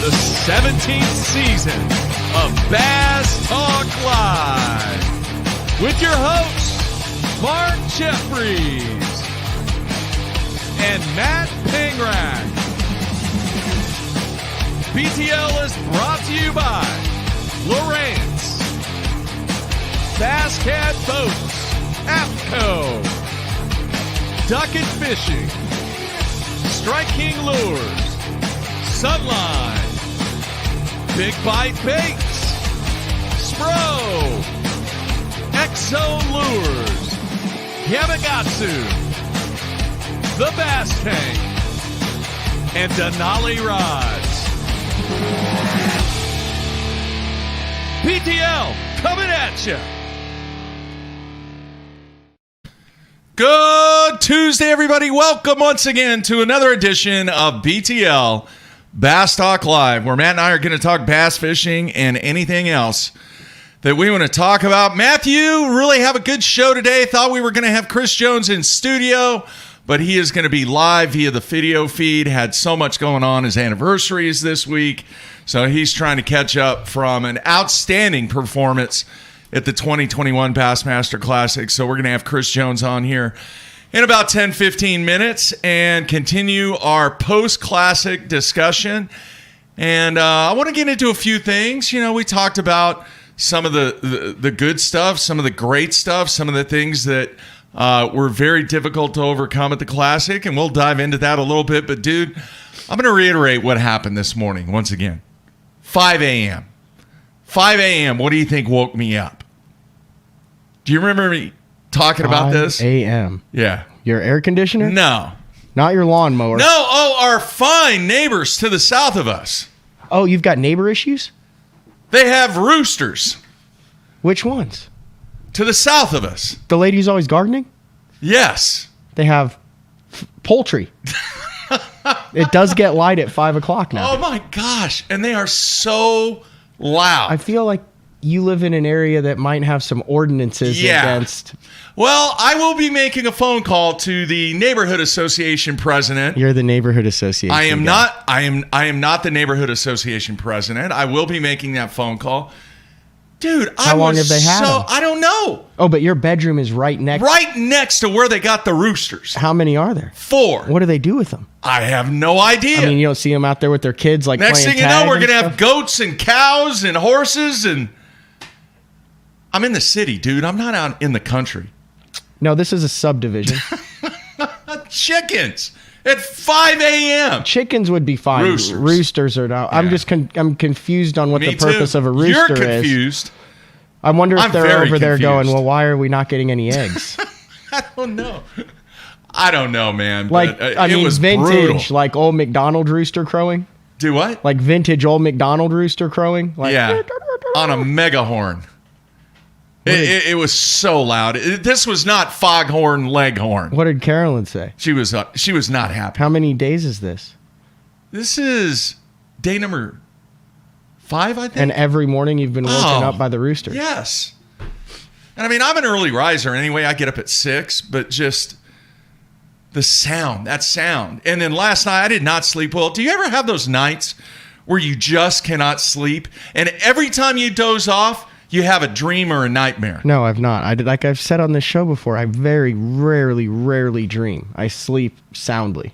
the 17th season of Bass Talk Live with your hosts, Mark Jeffries and Matt Pingrack. BTL is brought to you by Lawrence, Bass Cat Boats, APCO, Duck and Fishing, Strike King Lures, Sunline, Big Bite Baits, Spro, X-Zone Lures, Yamagatsu, The Bass Tank, and Denali Rods. BTL coming at you. Good Tuesday, everybody. Welcome once again to another edition of BTL Bass Talk Live, where Matt and I are going to talk bass fishing and anything else that we want to talk about. Matthew, really have a good show today. Thought we were going to have Chris Jones in studio, but he is going to be live via the video feed. Had so much going on. His anniversary is this week, so he's trying to catch up from an outstanding performance at the 2021 Bassmaster Classic. So we're going to have Chris Jones on here in about 10-15 minutes and continue our post-classic discussion. And I want to get into a few things. You know, we talked about some of the good stuff, some of the great stuff, some of the things that were very difficult to overcome at the Classic, and we'll dive into that a little bit. But, dude, I'm going to reiterate what happened this morning once again. 5 a.m. 5 a.m., what do you think woke me up? Do you remember me talking about this? 5 a.m. Yeah. Your air conditioner? No. Not your lawnmower? No. Oh, our fine neighbors to the south of us. Oh, you've got neighbor issues? They have roosters. Which ones? To the south of us. The lady who's always gardening? Yes. They have poultry. It does get light at 5 o'clock now. Oh, my gosh. And they are so loud. I feel like you live in an area that might have some ordinances against. Well, I will be making a phone call to the neighborhood association president. You're the neighborhood association. I am guy. not. I am not the neighborhood association president. I will be making that phone call. Dude, how long have they had them? I don't know. Oh, but your bedroom is right next to where they got the roosters. How many are there? 4. What do they do with them? I have no idea. I mean, you don't see them out there with their kids like next playing thing you know, we're going to have goats and cows and horses, and I'm in the city, dude. I'm not out in the country. No, this is a subdivision. Chickens at 5 a.m. Chickens would be fine. Roosters are not. Yeah. I'm confused on what Me the purpose too. of a rooster is. You're confused. I wonder if they're over there confused. going, well, why are we not getting any eggs? I don't know, man. Like, but, I mean, it was vintage, brutal. like old McDonald rooster crowing. Do what? Like vintage old McDonald rooster crowing. Like, yeah, on a megahorn. It was so loud. This was not foghorn leghorn. What did Carolyn say? She was not happy. How many days is this? This is day number 5, I think. And every morning you've been woken up by the rooster. Yes. And I mean, I'm an early riser anyway. I get up at 6, but just the sound, that sound. And then last night I did not sleep well. Do you ever have those nights where you just cannot sleep? And every time you doze off, you have a dream or a nightmare? No, I've not. Like I've said on this show before, I very rarely dream. I sleep soundly.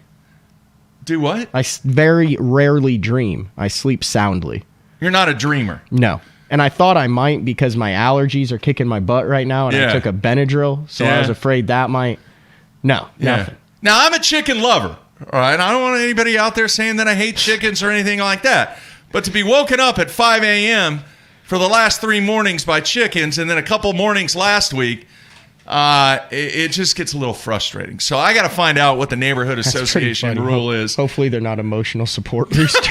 Do what? I very rarely dream. I sleep soundly. You're not a dreamer. No. And I thought I might because my allergies are kicking my butt right now, and I took a Benadryl, so I was afraid that might. No, nothing. Now, I'm a chicken lover, all right? I don't want anybody out there saying that I hate chickens or anything like that. But to be woken up at 5 a.m. for the last 3 mornings by chickens and then a couple mornings last week, it just gets a little frustrating. So I got to find out what the neighborhood association rule is. Hopefully they're not emotional support roosters.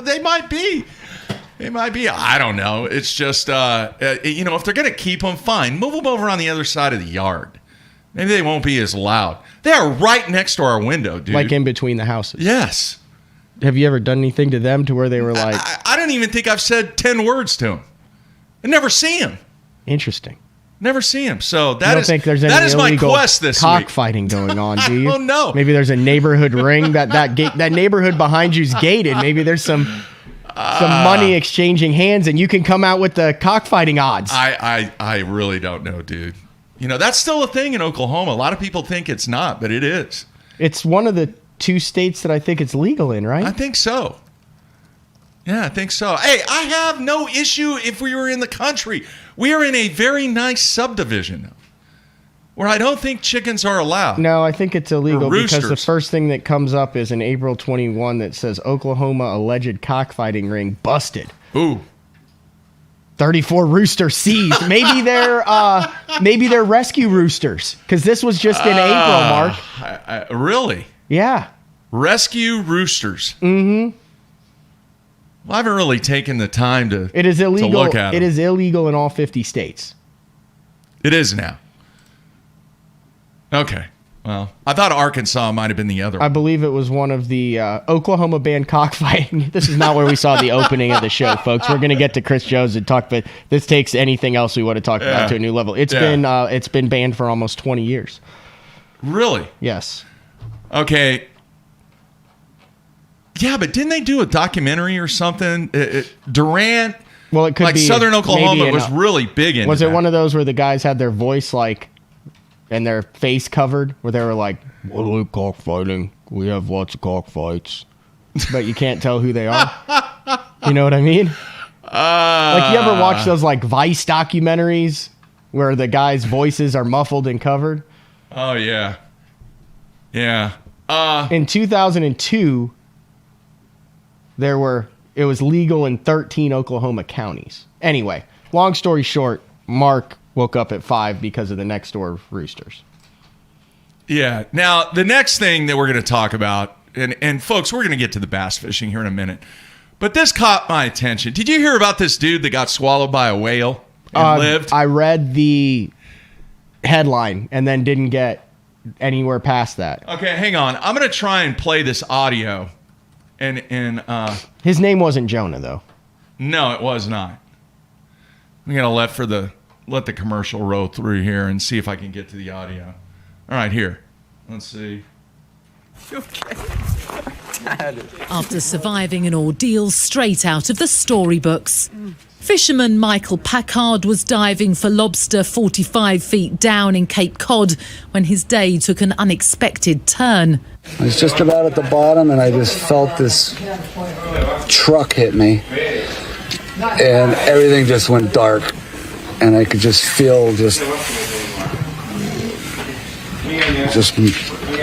They might be. I don't know. It's just, if they're going to keep them, fine. Move them over on the other side of the yard. Maybe they won't be as loud. They are right next to our window, dude. Like in between the houses. Yes. Have you ever done anything to them to where they were like... I don't even think I've said 10 words to them. I never see them. Interesting. Never see him. So that is think there's any my quest this week. Cockfighting going on, do you? I don't know. Maybe there's a neighborhood ring that neighborhood behind you's gated. Maybe there's some money exchanging hands, and you can come out with the cockfighting odds. I really don't know, dude. You know, that's still a thing in Oklahoma. A lot of people think it's not, but it is. It's one of the 2 states that I think it's legal in, right? I think so. Yeah, I think so. Hey, I have no issue if we were in the country. We are in a very nice subdivision where I don't think chickens are allowed. No, I think it's illegal because the first thing that comes up is an April 21 that says Oklahoma alleged cockfighting ring busted. Ooh. 34 roosters seized. Maybe they're rescue roosters because this was just in April, Mark. Really? Yeah. Rescue roosters. Mm-hmm. Well, I haven't really taken the time to. It is illegal. To look at it is illegal in all 50 states. It is now. Okay. Well, I thought Arkansas might have been the other one. I believe it was one of the Oklahoma banned cockfighting. This is not where we saw the opening of the show, folks. We're going to get to Chris Jones and talk, but this takes anything else we want to talk about to a new level. It's been banned for almost 20 years. Really? Yes. Okay. Yeah, but didn't they do a documentary or something? Durant. Well, it could be Southern Oklahoma was really big in. Was it one of those where the guys had their voice and their face covered, where they were like, "Well, cockfighting. We have lots of cockfights," but you can't tell who they are. You know what I mean? Like, you ever watch those Vice documentaries where the guys' voices are muffled and covered? Oh yeah, yeah. In 2002. It was legal in 13 Oklahoma counties. Anyway, long story short, Mark woke up at 5 because of the next door roosters. Yeah. Now, the next thing that we're going to talk about, and folks, we're going to get to the bass fishing here in a minute, but this caught my attention. Did you hear about this dude that got swallowed by a whale and lived? I read the headline and then didn't get anywhere past that. Okay, hang on. I'm going to try and play this audio. And his name wasn't Jonah, though. No, it was not. I'm gonna let the commercial roll through here and see if I can get to the audio. All right, here. Let's see. Okay. After surviving an ordeal straight out of the storybooks, fisherman Michael Packard was diving for lobster 45 feet down in Cape Cod when his day took an unexpected turn. I was just about at the bottom and I just felt this truck hit me and everything just went dark and I could just feel just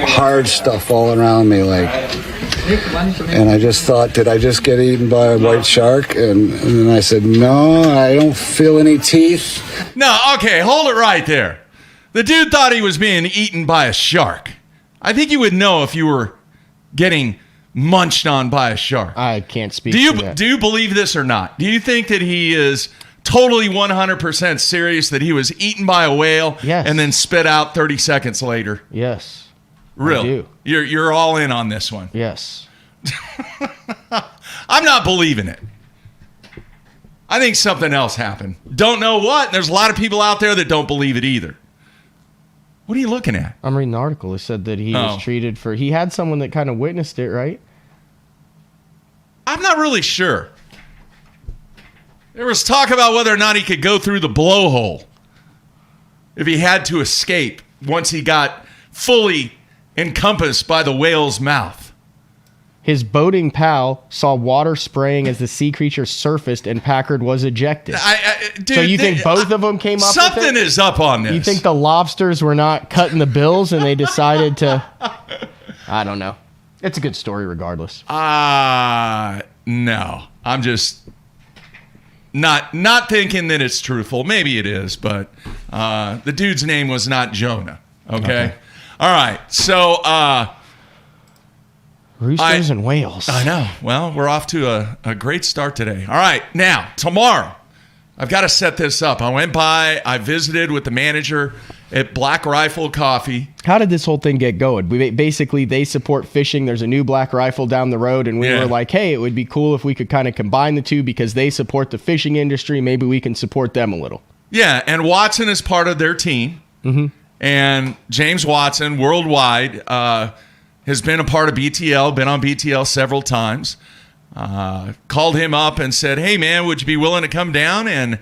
hard stuff all around me, and I just thought, did I just get eaten by a white shark? And then I said, no, I don't feel any teeth. No, okay, hold it right there. The dude thought he was being eaten by a shark. I think you would know if you were getting munched on by a shark. I can't speak to that. Do you believe this or not? Do you think that he is totally 100% serious that he was eaten by a whale and then spit out 30 seconds later? Yes. Really? I do. You're all in on this one. Yes. I'm not believing it. I think something else happened. Don't know what. There's a lot of people out there that don't believe it either. What are you looking at? I'm reading an article. It said that he was treated for... He had someone that kind of witnessed it, right? I'm not really sure. There was talk about whether or not he could go through the blowhole if he had to escape once he got fully encompassed by the whale's mouth. His boating pal saw water spraying as the sea creature surfaced and Packard was ejected. Dude, so you think both of them came up with it? Something is up on this. You think the lobsters were not cutting the bills and they decided to... I don't know. It's a good story regardless. No. I'm just not thinking that it's truthful. Maybe it is, but the dude's name was not Jonah. Okay. All right. So... roosters and whales. I know. Well, we're off to a great start today. All right. Now, tomorrow, I've got to set this up. I went by, I visited with the manager at Black Rifle Coffee. How did this whole thing get going? Basically, they support fishing. There's a new Black Rifle down the road, and we were like, hey, it would be cool if we could kind of combine the two because they support the fishing industry. Maybe we can support them a little. Yeah, and Watson is part of their team. Mm-hmm. And James Watson, worldwide, has been a part of BTL, been on BTL several times. Called him up and said, hey, man, would you be willing to come down and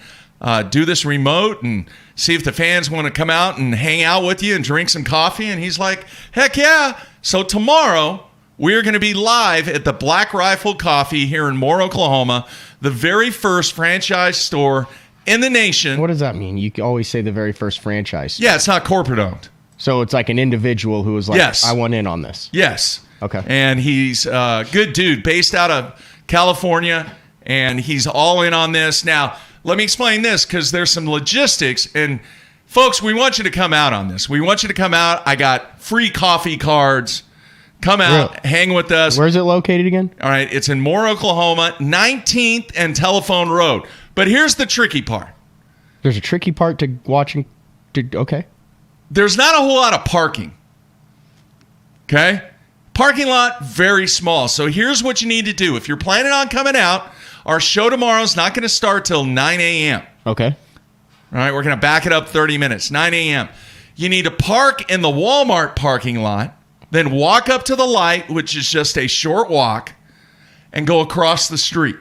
do this remote and see if the fans want to come out and hang out with you and drink some coffee? And he's like, heck yeah. So tomorrow, we're going to be live at the Black Rifle Coffee here in Moore, Oklahoma, the very first franchise store in the nation. What does that mean? You always say the very first franchise. Yeah, it's not corporate owned. So it's like an individual who was like, Yes. I want in on this. Yes. Okay. And he's a good dude based out of California, and he's all in on this. Now, let me explain this because there's some logistics. And, folks, we want you to come out on this. We want you to come out. I got free coffee cards. Come out, Really? hang with us. Where's it located again? All right, it's in Moore, Oklahoma, 19th and Telephone Road. But here's the tricky part. There's a tricky part to watching. Okay. There's not a whole lot of parking. Okay? Parking lot, very small. So here's what you need to do. If you're planning on coming out, our show tomorrow is not going to start till 9 a.m. Okay. All right, we're going to back it up 30 minutes, 9 a.m. You need to park in the Walmart parking lot, then walk up to the light, which is just a short walk, and go across the street.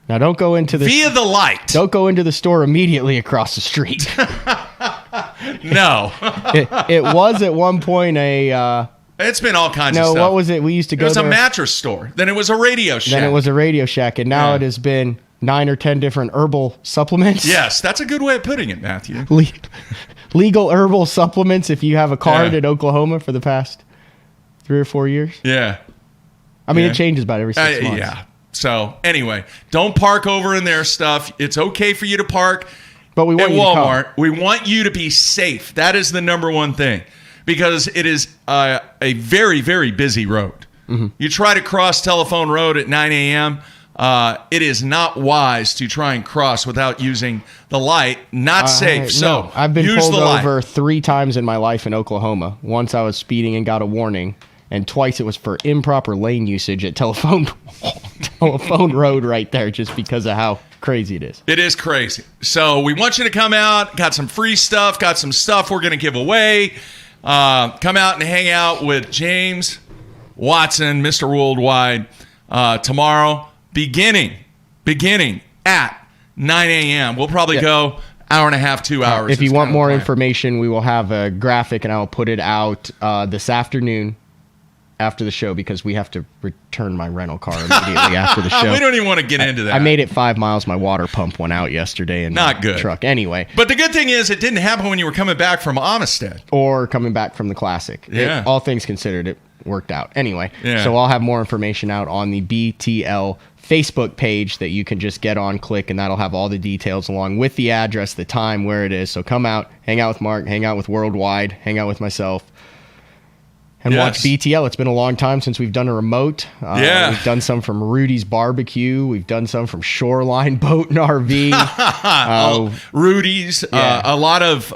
Now don't go into the Via the light. Don't go into the store immediately across the street. No. it was at one point a It's been all kinds of no. stuff. What was it? We used to It go. was a there. mattress store. Then it was a radio shack. Then it was a Radio Shack, and now Yeah. it has been 9 or 10 different herbal supplements. Yes, that's a good way of putting it, Matthew. Legal herbal supplements. If you have a card Yeah. in Oklahoma for the past 3 or 4 years. Yeah. I mean, Yeah. it changes about every 6 months. Yeah. So anyway, don't park over in their stuff. It's okay for you to park But we want at you to come. Walmart. We want you to be safe. That is the number one thing because it is a very, very busy road. Mm-hmm. You try to cross Telephone Road at 9 a.m., it is not wise to try and cross without using the light. Not safe. So no, I've been use pulled the light. over 3 times in my life in Oklahoma. Once I was speeding and got a warning, and twice it was for improper lane usage at Telephone Road right there, just because of how crazy it is. It is crazy. So we want you to come out. Got some free stuff. Got some stuff we're going to give away. Come out and hang out with James Watson, Mr. Worldwide, tomorrow, beginning at 9 a.m. We'll probably go hour and a half, 2 hours. If you is want kind of more the plan. information, we will have a graphic, and I will put it out this afternoon after the show, because we have to return my rental car immediately after the show. We don't even want to get into that. I made it 5 miles. My water pump went out yesterday in Not my good. truck. Anyway, But the good thing is it didn't happen when you were coming back from Amistad. or coming back from the Classic. Yeah. All things considered, it worked out. Anyway, Yeah. so I'll have more information out on the BTL Facebook page that you can just get on, click, and that'll have all the details along with the address, the time, where it is. So come out, hang out with Mark, hang out with Worldwide, hang out with myself, and Yes. watch BTL. It's been a long time since we've done a remote. Yeah. We've done some from Rudy's Barbecue. We've done some from Shoreline Boat and RV. Rudy's, Yeah. a lot of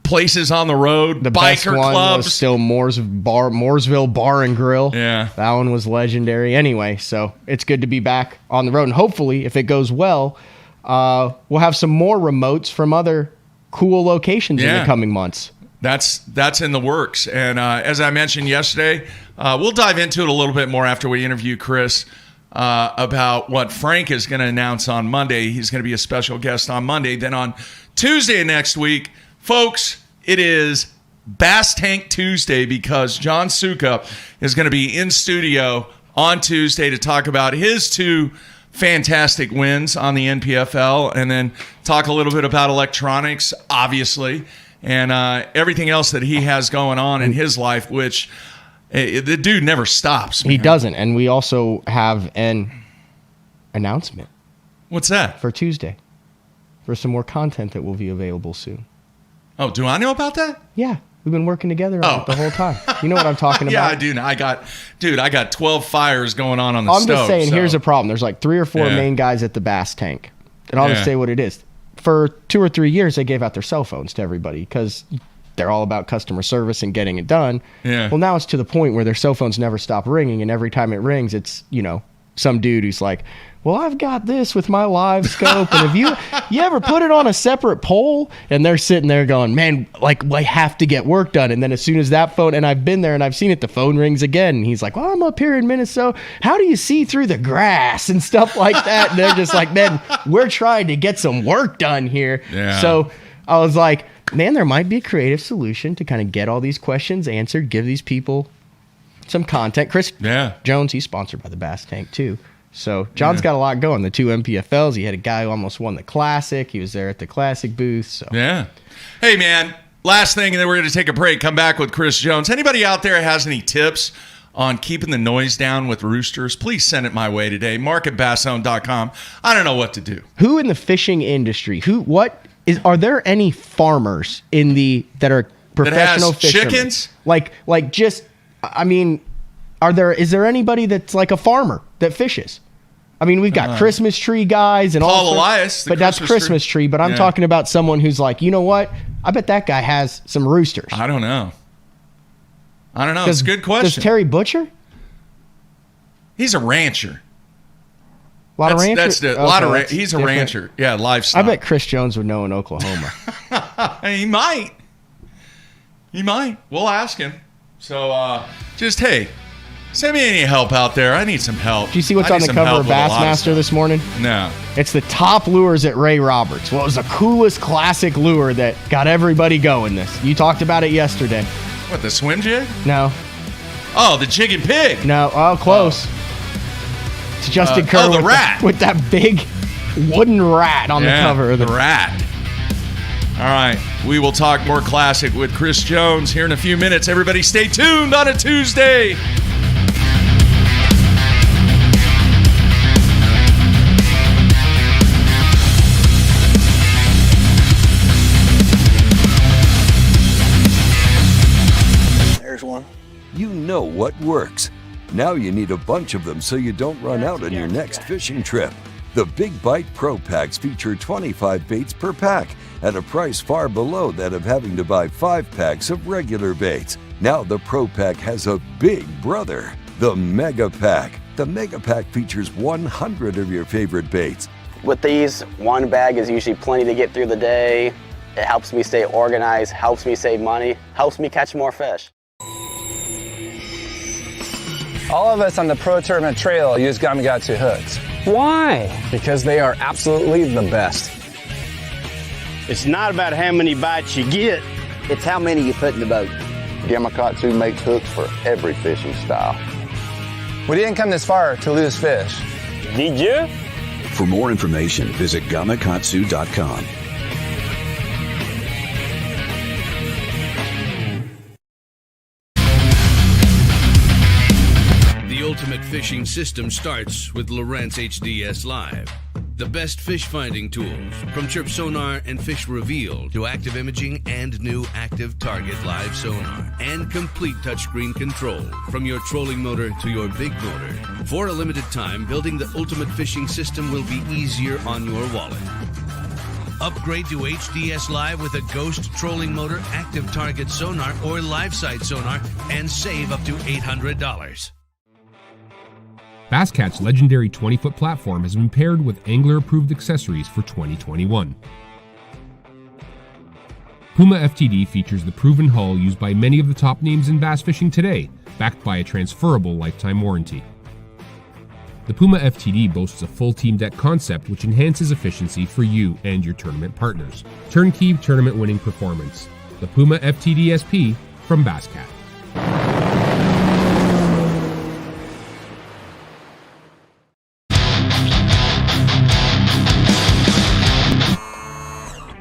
places on the road, The best biker one clubs. was still Mooresville Bar and Grill. Yeah. That one was legendary. Anyway, so it's good to be back on the road. And hopefully, if it goes well, we'll have some more remotes from other cool locations in Yeah. the coming months. That's in the works. And as I mentioned yesterday, we'll dive into it a little bit more after we interview Chris about what Frank is going to announce on Monday. He's going to be a special guest on Monday. Then on Tuesday next week, folks, it is Bass Tank Tuesday because John Sukup is going to be in studio on Tuesday to talk about his 2 fantastic wins on the NPFL and then talk a little bit about electronics, obviously, and everything else that he has going on in his life, which the dude never stops. He man. doesn't. And we also have an announcement What's that? for Tuesday for some more content that will be available soon. Oh, do I know about that? Yeah. We've been working together on it the whole time. You know what I'm talking about? Yeah, I do. I got 12 fires going on the I'm stove. just saying, so- here's a problem. There's like 3 or 4 Yeah. main guys at the Bass Tank. And I'll Yeah. just say what it is. For 2 or 3 years, they gave out their cell phones to everybody because they're all about customer service and getting it done. Yeah. Well, now it's to the point where their cell phones never stop ringing. And every time it rings, it's, some dude who's like, well, I've got this with my live scope, and if you ever put it on a separate pole, and they're sitting there going, man, like, I have to get work done. And then as soon as that phone, and I've been there and I've seen it, the phone rings again, and he's like, well, I'm up here in Minnesota. How do you see through the grass and stuff like that? And they're just like, man, we're trying to get some work done here. Yeah. So I was like, man, there might be a creative solution to kind of get all these questions answered, give these people some content. Chris Jones, he's sponsored by the Bass Tank too. So John's got a lot going. The 2 MPFLs. He had a guy who almost won the Classic. He was there at the Classic booth. So yeah. Hey man, last thing, and then we're going to take a break. Come back with Chris Jones. Anybody out there has any tips on keeping the noise down with roosters? Please send it my way today. Mark at basszone.com. I don't know what to do. Who in the fishing industry? Are there any farmers that are professional that has fishermen? Chickens? Is there anybody that's like a farmer that fishes? I mean, we've got Christmas tree guys and Paul all. Elias, but that's Christmas tree. But I'm talking about someone who's like, you know what? I bet that guy has some roosters. I don't know. It's a good question. Does Terry butcher? He's a rancher. A lot of ranchers? He's a rancher. Yeah, livestock. I bet Chris Jones would know in Oklahoma. He might. We'll ask him. So, send me any help out there. I need some help. Do you see what's on the cover of Bassmaster this morning? No. It's the top lures at Ray Roberts. Well, it was the coolest classic lure that got everybody going this. You talked about it yesterday. What, the swim jig? No. Oh, the jig and pig. No. Oh, close. It's Justin Kerr the rat. with that big wooden rat on the cover of the rat. All right. We will talk more classic with Chris Jones here in a few minutes. Everybody stay tuned on a Tuesday. There's one. You know what works. Now you need a bunch of them so you don't run out on your next fishing trip. The Big Bite Pro Packs feature 25 baits per pack at a price far below that of having to buy 5 packs of regular baits. Now the Pro Pack has a big brother, the Mega Pack. The Mega Pack features 100 of your favorite baits. With these, one bag is usually plenty to get through the day. It helps me stay organized, helps me save money, helps me catch more fish. All of us on the Pro Tournament Trail use Gamakatsu hooks. Why? Because they are absolutely the best. It's not about how many bites you get. It's how many you put in the boat. Gamakatsu makes hooks for every fishing style. We didn't come this far to lose fish. Did you? For more information, visit gamakatsu.com. The ultimate fishing system starts with Lowrance HDS Live. The best fish finding tools, from chirp sonar and fish reveal to active imaging and new active target live sonar, and complete touchscreen control from your trolling motor to your big motor. For a limited time, building the ultimate fishing system will be easier on your wallet. Upgrade to HDS Live with a Ghost trolling motor, active target sonar, or live site sonar, and save up to $800. Basscat's legendary 20-foot platform has been paired with angler-approved accessories for 2021. Puma FTD features the proven hull used by many of the top names in bass fishing today, backed by a transferable lifetime warranty. The Puma FTD boasts a full team deck concept which enhances efficiency for you and your tournament partners. Turnkey tournament-winning performance. The Puma FTD SP from Basscat.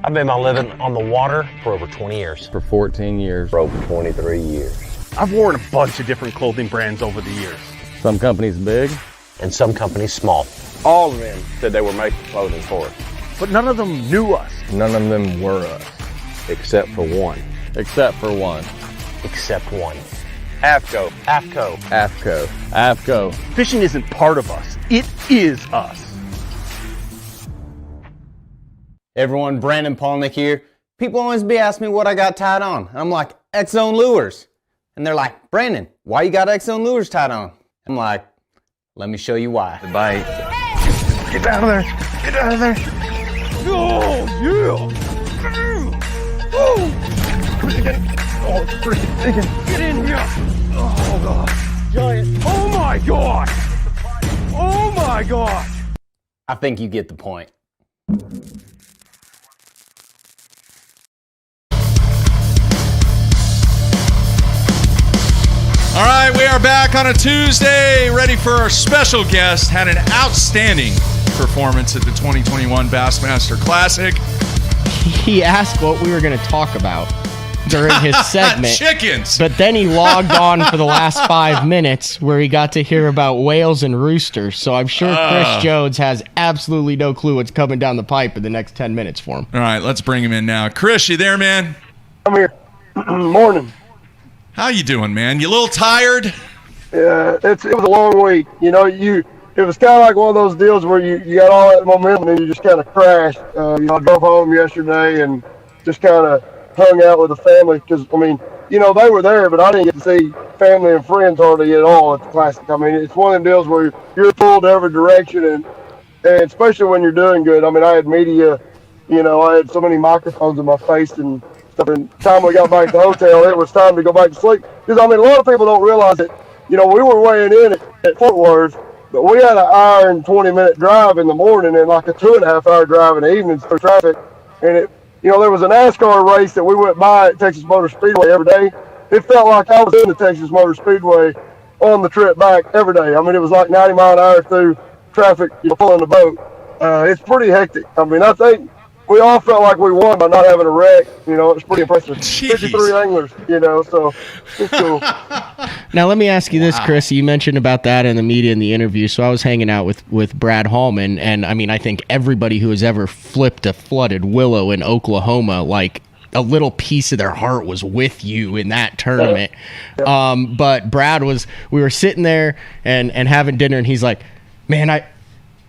I've been my living on the water for over 20 years. For 14 years. For over 23 years. I've worn a bunch of different clothing brands over the years. Some companies big. And some companies small. All of them said they were making clothing for us. But none of them knew us. None of them were us. Except for one. Except for one. Except one. AFCO. AFCO. AFCO. AFCO. Fishing isn't part of us. It is us. Everyone, Brandon Polnick here. People always be asking me what I got tied on. And I'm like, X-Zone Lures. And they're like, Brandon, why you got X-Zone Lures tied on? I'm like, Let me show you why. The bite. Get out of there. Get out of there. Oh, yeah. Oh, pretty good. Oh, it's pretty big. Get in here. Oh, God. Giant. Oh, my gosh. Oh, my gosh. I think you get the point. All right, we are back on a Tuesday, ready for our special guest. Had an outstanding performance at the 2021 Bassmaster Classic. He asked what we were going to talk about during his segment. Chickens. But then he logged on for the last 5 minutes where he got to hear about whales and roosters. So I'm sure Chris Jones has absolutely no clue what's coming down the pipe in the next 10 minutes for him. All right, let's bring him in now. Chris, you there, man? I'm here. Morning. How you doing, man? You a little tired? Yeah, it was a long week. You know, it was kind of like one of those deals where you got all that momentum and you just kind of crashed. I drove home yesterday and just kind of hung out with the family because, I mean, they were there, but I didn't get to see family and friends hardly at all at the Classic. I mean, it's one of the deals where you're pulled every direction and especially when you're doing good. I mean, I had media, I had so many microphones in my face and stuff. And the time we got back to the hotel, it was time to go back to sleep. Because, I mean, a lot of people don't realize that, we were weighing in at Fort Worth, but we had an hour and 20-minute drive in the morning and like a 2.5-hour drive in the evenings through traffic. And there was a NASCAR race that we went by at Texas Motor Speedway every day. It felt like I was in the Texas Motor Speedway on the trip back every day. I mean, it was like 90 mile an hour through traffic, pulling the boat. It's pretty hectic. I mean, I think we all felt like we won by not having a wreck. It's pretty impressive. Jeez. 53 anglers, so it's cool. Now, let me ask you this, Chris. You mentioned about that in the media in the interview. So I was hanging out with Brad Hallman, and I mean, I think everybody who has ever flipped a flooded willow in Oklahoma, like a little piece of their heart was with you in that tournament. But Brad we were sitting there and having dinner, and he's like, man, I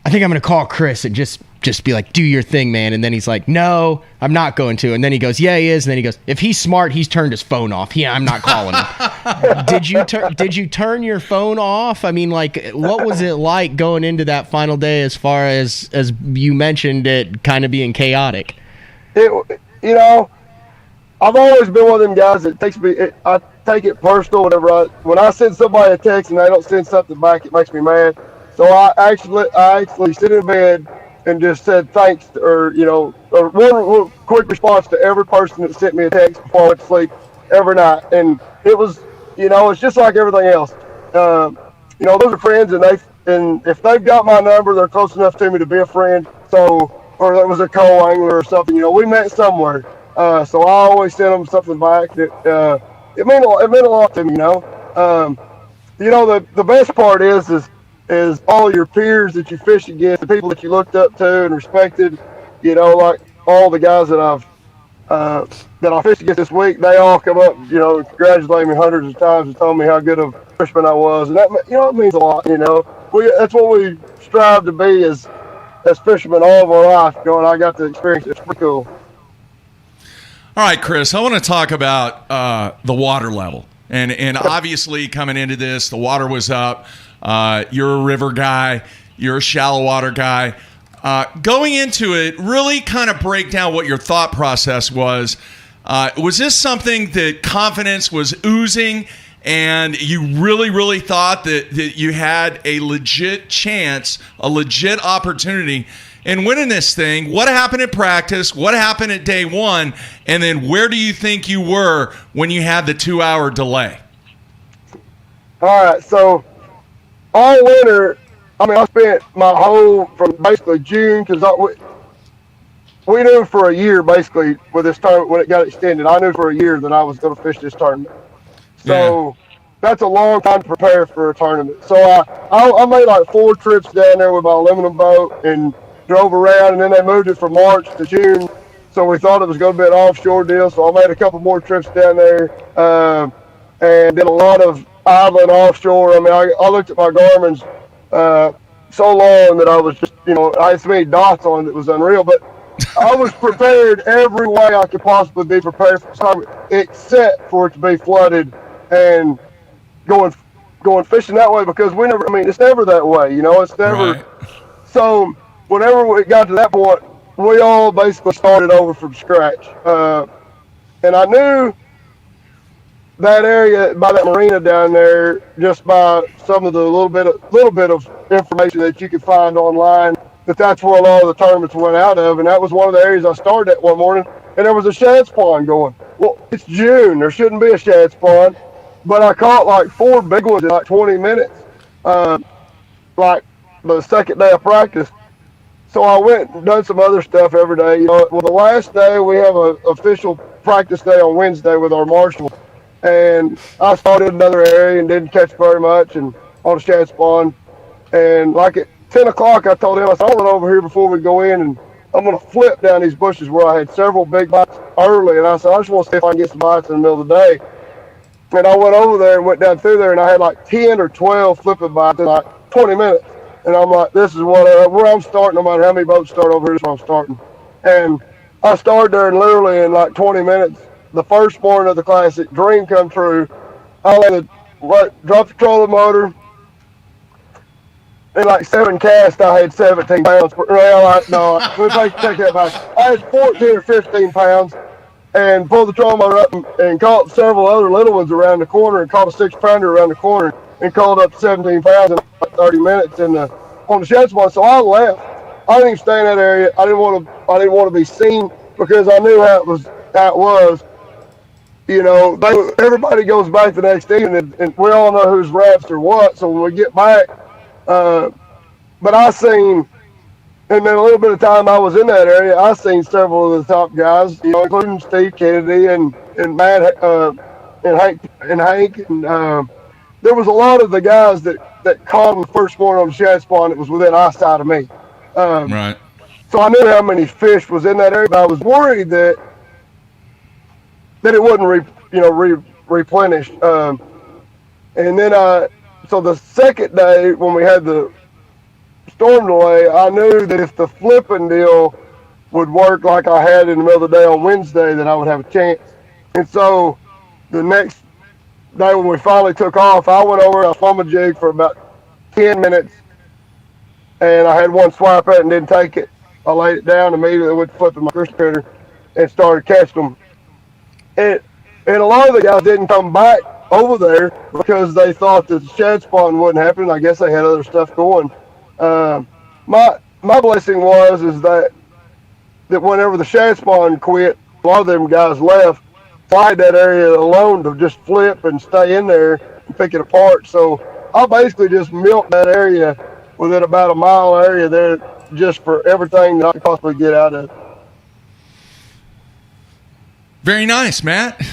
think I'm going to call Chris and just be like, do your thing, man. And then he's like, no, I'm not going to. And then he goes, yeah, he is. And then he goes, if he's smart, he's turned his phone off. Yeah, I'm not calling him. Did you turn your phone off? I mean, like, what was it like going into that final day as far as you mentioned it kind of being chaotic? I've always been one of them guys that I take it personal whenever when I send somebody a text and they don't send something back, it makes me mad. So I actually sit in bed and just said thanks, or one quick response to every person that sent me a text before I went to sleep every night. And it was, it's just like everything else. Those are friends, and if they've got my number, they're close enough to me to be a friend. So, or there was a co-angler or something, we met somewhere. So I always send them something back that it meant a lot to me. The best part is all your peers that you fish against, the people that you looked up to and respected, like all the guys that I fished against this week, they all come up, congratulate me hundreds of times and told me how good of a fisherman I was. And that, it means a lot, that's what we strive to be as fishermen all of our life. I got to experience it. It's pretty cool. All right, Chris, I want to talk about the water level. And obviously coming into this, the water was up. You're a river guy. You're a shallow water guy. Going into it, really kind of break down what your thought process was. Was this something that confidence was oozing and you really, really thought that you had a legit chance, a legit opportunity in winning this thing? What happened at practice? What happened at day one? And then where do you think you were when you had the 2-hour delay? All right, so all winter, I spent my whole, from basically June, because we knew for a year, basically, with this tournament, when it got extended, I knew for a year that I was going to fish this tournament. So that's a long time to prepare for a tournament. So I made like 4 trips down there with my aluminum boat and drove around, and then they moved it from March to June. So we thought it was going to be an offshore deal. So I made a couple more trips down there and did a lot of idling offshore. I mean, I looked at my Garmin's so long that I was just, I had so many dots on it, it was unreal. But I was prepared every way I could possibly be prepared for summer, except for it to be flooded and going going fishing that way because it's never that way, it's never. Right. So whenever we got to that point, we all basically started over from scratch. And I knew that area by that marina down there just by some of the little bit of information that you could find online that's where a lot of the tournaments went out of, and that was one of the areas I started at one morning, and there was a shad spawn going. Well, it's June, there shouldn't be a shad spawn, but I caught like 4 big ones in like 20 minutes, like the second day of practice. So I went and done some other stuff every day. Well, the last day we have an official practice day on Wednesday with our marshal, and I started another area and didn't catch very much and on a shad spawn. And like at 10 o'clock, I told him, I said, I'll run over here before we go in, and I'm going to flip down these bushes where I had several big bites early. And I said, I just want to see if I can get some bites in the middle of the day. And I went over there and went down through there, and I had like 10 or 12 flipping bites in like 20 minutes. And I'm like, this is where I'm starting, no matter how many boats start over here, this is where I'm starting. And I started there, and literally in like 20 minutes, the first morning of the Classic, dream come true. I landed, dropped the trolling motor. In like 7 casts, I had 17 pounds. Well, no, let me take that back. I had 14 or 15 pounds and pulled the trolling motor up and caught several other little ones around the corner and caught a 6-pounder around the corner and called up 17 pounds in like 30 minutes on the shad spawn. So I left. I didn't even stay in that area. I didn't want to be seen because I knew how it was. Everybody goes back the next evening, and we all know who's raps or what. So when we get back, but I seen, and then a little bit of time I was in that area, I seen several of the top guys, including Steve Kennedy and Matt and Hank, and there was a lot of the guys that caught the first morning on the shad spawn that was within eyesight of me. Right. So I knew how many fish was in that area, but I was worried that it wouldn't replenish. And then so the second day when we had the storm delay, I knew that if the flipping deal would work like I had in the middle of the day on Wednesday, that I would have a chance. And so the next day when we finally took off, I went over and I swam a jig for about 10 minutes, and I had one swipe at it and didn't take it. I laid it down immediately, went flipping my fish critter and started catching them. And a lot of the guys didn't come back over there because they thought that the shad spawn wouldn't happen. I guess they had other stuff going. My blessing is that whenever the shad spawn quit, a lot of them guys left. So I had that area alone to just flip and stay in there and pick it apart. So I basically just milked that area within about a mile area there just for everything that I could possibly get out of it. Very nice, Matt.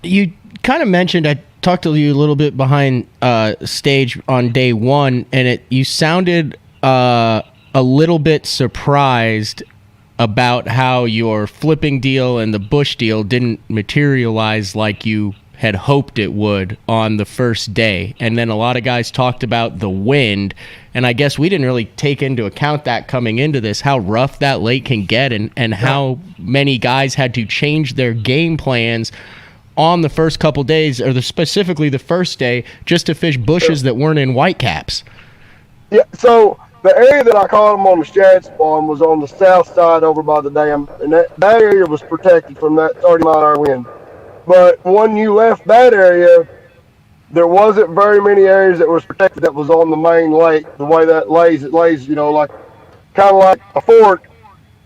You kind of mentioned, I talked to you a little bit behind stage on day one, and you sounded a little bit surprised about how your flipping deal and the bush deal didn't materialize like you had hoped it would on the first day. And then a lot of guys talked about the wind, and I guess we didn't really take into account that coming into this, how rough that lake can get, and how many guys had to change their game plans on the first couple days, or specifically the first day, just to fish bushes that weren't in whitecaps. Yeah, so the area that I caught them on the shad spawn was on the south side over by the dam, and that area was protected from that 30-mile-an-hour wind. But when you left that area, there wasn't very many areas that was protected that was on the main lake. The way that lays, like kind of like a fork,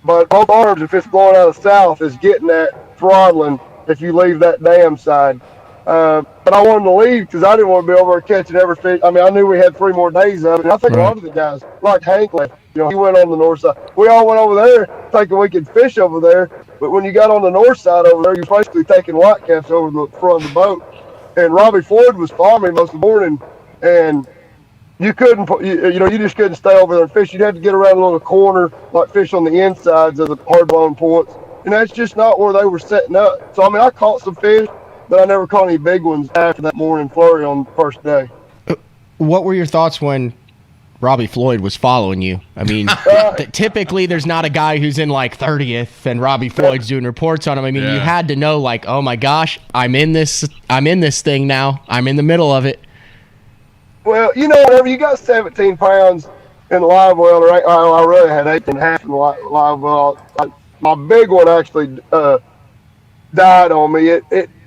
but both arms, if it's blowing out of the south, is getting that throttling if you leave that dam side. But I wanted to leave because I didn't want to be over there catching every fish. I mean, I knew we had 3 more days of it. And I think a lot of the guys, like Hank left, he went on the north side. We all went over there thinking we could fish over there. But when you got on the north side over there, you're basically taking whitecaps over the front of the boat. And Robbie Floyd was farming most of the morning, and you couldn't, you just couldn't stay over there and fish. You'd have to get around a little corner, like fish on the insides of the hard-blown points. And that's just not where they were setting up. So, I mean, I caught some fish, but I never caught any big ones after that morning flurry on the first day. What were your thoughts when Robbie Floyd was following you? I mean, typically there's not a guy who's in like 30th and Robbie Floyd's doing reports on him. I mean, you had to know, like, oh my gosh, I'm in this thing now. I'm in the middle of it. Well, whenever you got 17 pounds in the live well, or I really had 18 and a half in the live well. My big one actually died on me.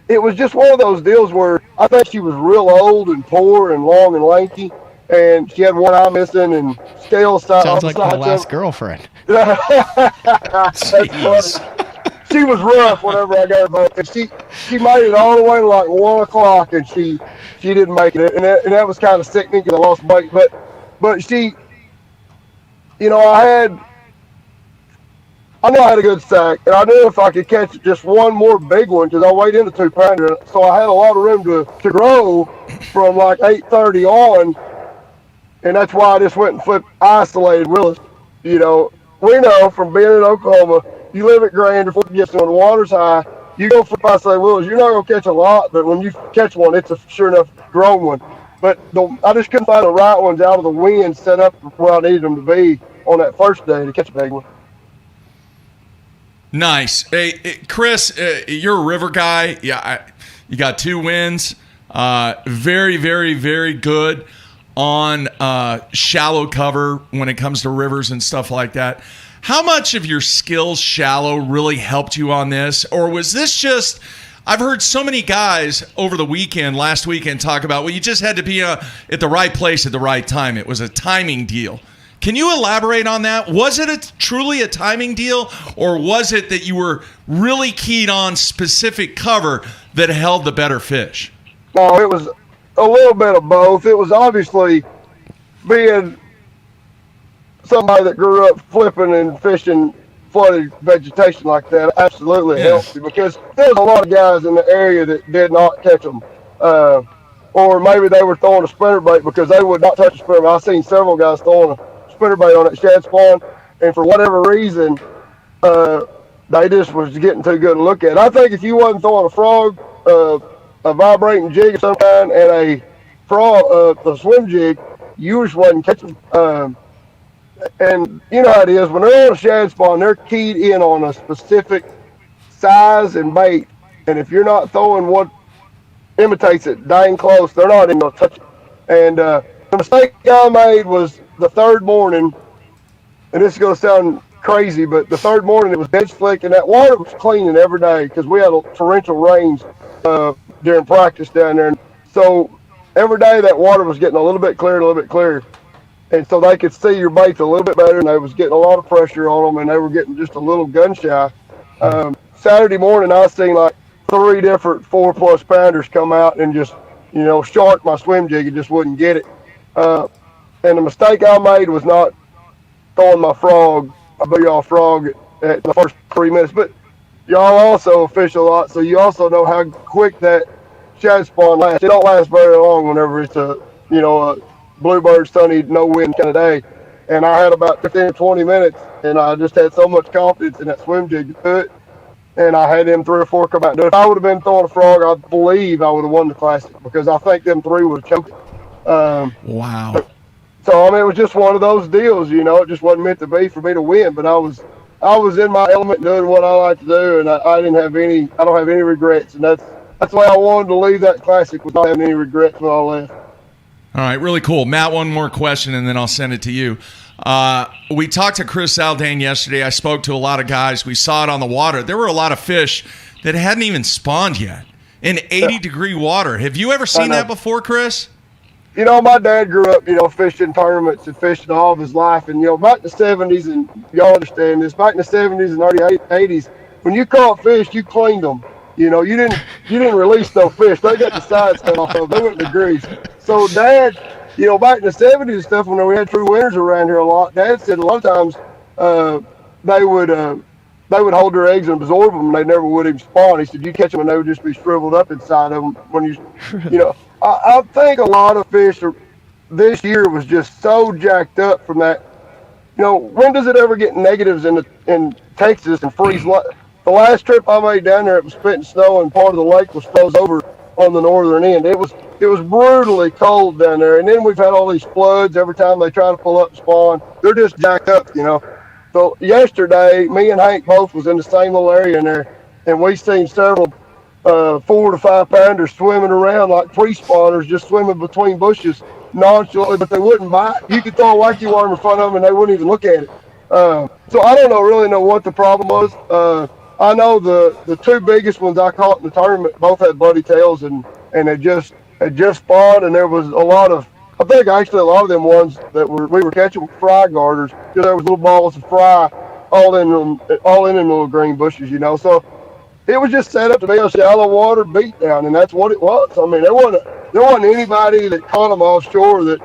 It was just one of those deals where I think she was real old and poor and long and lanky, and she had one eye missing and scales. Sounds like my last girlfriend. That's funny. She was rough whenever I got her back, and she made it all the way to like 1 o'clock, and she didn't make it, and that was kind of sickening because I lost weight. But she, I knew I had a good stack, and I knew if I could catch just one more big one, because I weighed into 2-pounder, so I had a lot of room to grow from like 8:30 on, and that's why I just went and flipped isolated Willis. We know from being in Oklahoma, you live at Grand, before it gets when the water's high, you go flip isolated Willis, you're not going to catch a lot, but when you catch one, it's a sure enough grown one. But I just couldn't find the right ones out of the wind set up where I needed them to be on that first day to catch a big one. Nice. Hey, Chris, you're a river guy. Yeah, you got 2 wins. Very, very, very good on shallow cover when it comes to rivers and stuff like that. How much of your skills shallow really helped you on this? Or was this just, I've heard so many guys over the last weekend talk about, well, you just had to be at the right place at the right time. It was a timing deal. Can you elaborate on that? Was it truly a timing deal, or was it that you were really keyed on specific cover that held the better fish? No, it was a little bit of both. It was obviously being somebody that grew up flipping and fishing flooded vegetation like that absolutely helped me, because there's a lot of guys in the area that did not catch them. Or maybe they were throwing a spinnerbait because they would not touch a spinnerbait. I've seen several guys throwing a spinnerbait on that shad spawn, and for whatever reason, they just was getting too good to look at. I think if you wasn't throwing a frog, a vibrating jig of some kind, and a frog, a swim jig, you just wasn't catching. And you know how it is, when they're on a shad spawn, they're keyed in on a specific size and bait, and if you're not throwing what imitates it dang close, they're not even going to touch it. And the mistake I made was the third morning, and this is going to sound crazy, but the third morning it was dead slick, and that water was cleaning every day because we had torrential rains during practice down there. And so every day that water was getting a little bit clearer. And so they could see your baits a little bit better, and they was getting a lot of pressure on them, and they were getting just a little gun shy. Saturday morning, I seen like 3 different 4+ pounders come out and just, shark my swim jig and just wouldn't get it. And the mistake I made was not throwing my frog, a big old frog at the first 3 minutes. But y'all also fish a lot, so you also know how quick that shad spawn lasts. It don't last very long whenever it's a bluebird, sunny, no wind kind of day. And I had about 15 or 20 minutes, and I just had so much confidence in that swim jig to do it. And I had them 3 or 4 come out. If I would have been throwing a frog, I believe I would have won the Classic, because I think them 3 would have choked it. Wow. So, it was just one of those deals, it just wasn't meant to be for me to win, but I was in my element doing what I like to do, and I don't have any regrets. And that's why I wanted to leave that Classic without having any regrets when I left. All right, really cool. Matt, one more question, and then I'll send it to you. We talked to Chris Zaldain yesterday. I spoke to a lot of guys. We saw it on the water. There were a lot of fish that hadn't even spawned yet in 80-degree water. Have you ever seen that before, Chris? My dad grew up, fishing tournaments and fishing all of his life. And, back in the 70s, and y'all understand this, back in the 70s and early 80s, when you caught fish, you cleaned them. You didn't release no fish. They got the sides cut off of them. They went in the grease. So Dad, back in the 70s and stuff, when we had true winters around here a lot, Dad said a lot of times they would hold their eggs and absorb them, and they never would even spawn. He said you catch them and they would just be shriveled up inside of them when I think a lot of fish this year was just so jacked up from that. When does it ever get negatives in Texas and freeze? The last trip I made down there, it was spitting snow, and part of the lake was froze over on the northern end. It was brutally cold down there, and then we've had all these floods every time they try to pull up and spawn. They're just jacked up, So yesterday, me and Hank both was in the same little area in there, and we seen several 4 to 5 pounders swimming around like pre-spawners, just swimming between bushes nonchalantly, but they wouldn't bite. You could throw a wacky worm in front of them and they wouldn't even look at it. So I don't really know what the problem was. I know the 2 biggest ones I caught in the tournament both had bloody tails and they just had just spawned, and there was a lot of, I think actually a lot of them ones that we were catching with fry garters. There was little balls of fry all in them little green bushes, So it was just set up to be a shallow water beatdown, and that's what it was. I mean, there wasn't anybody that caught them offshore that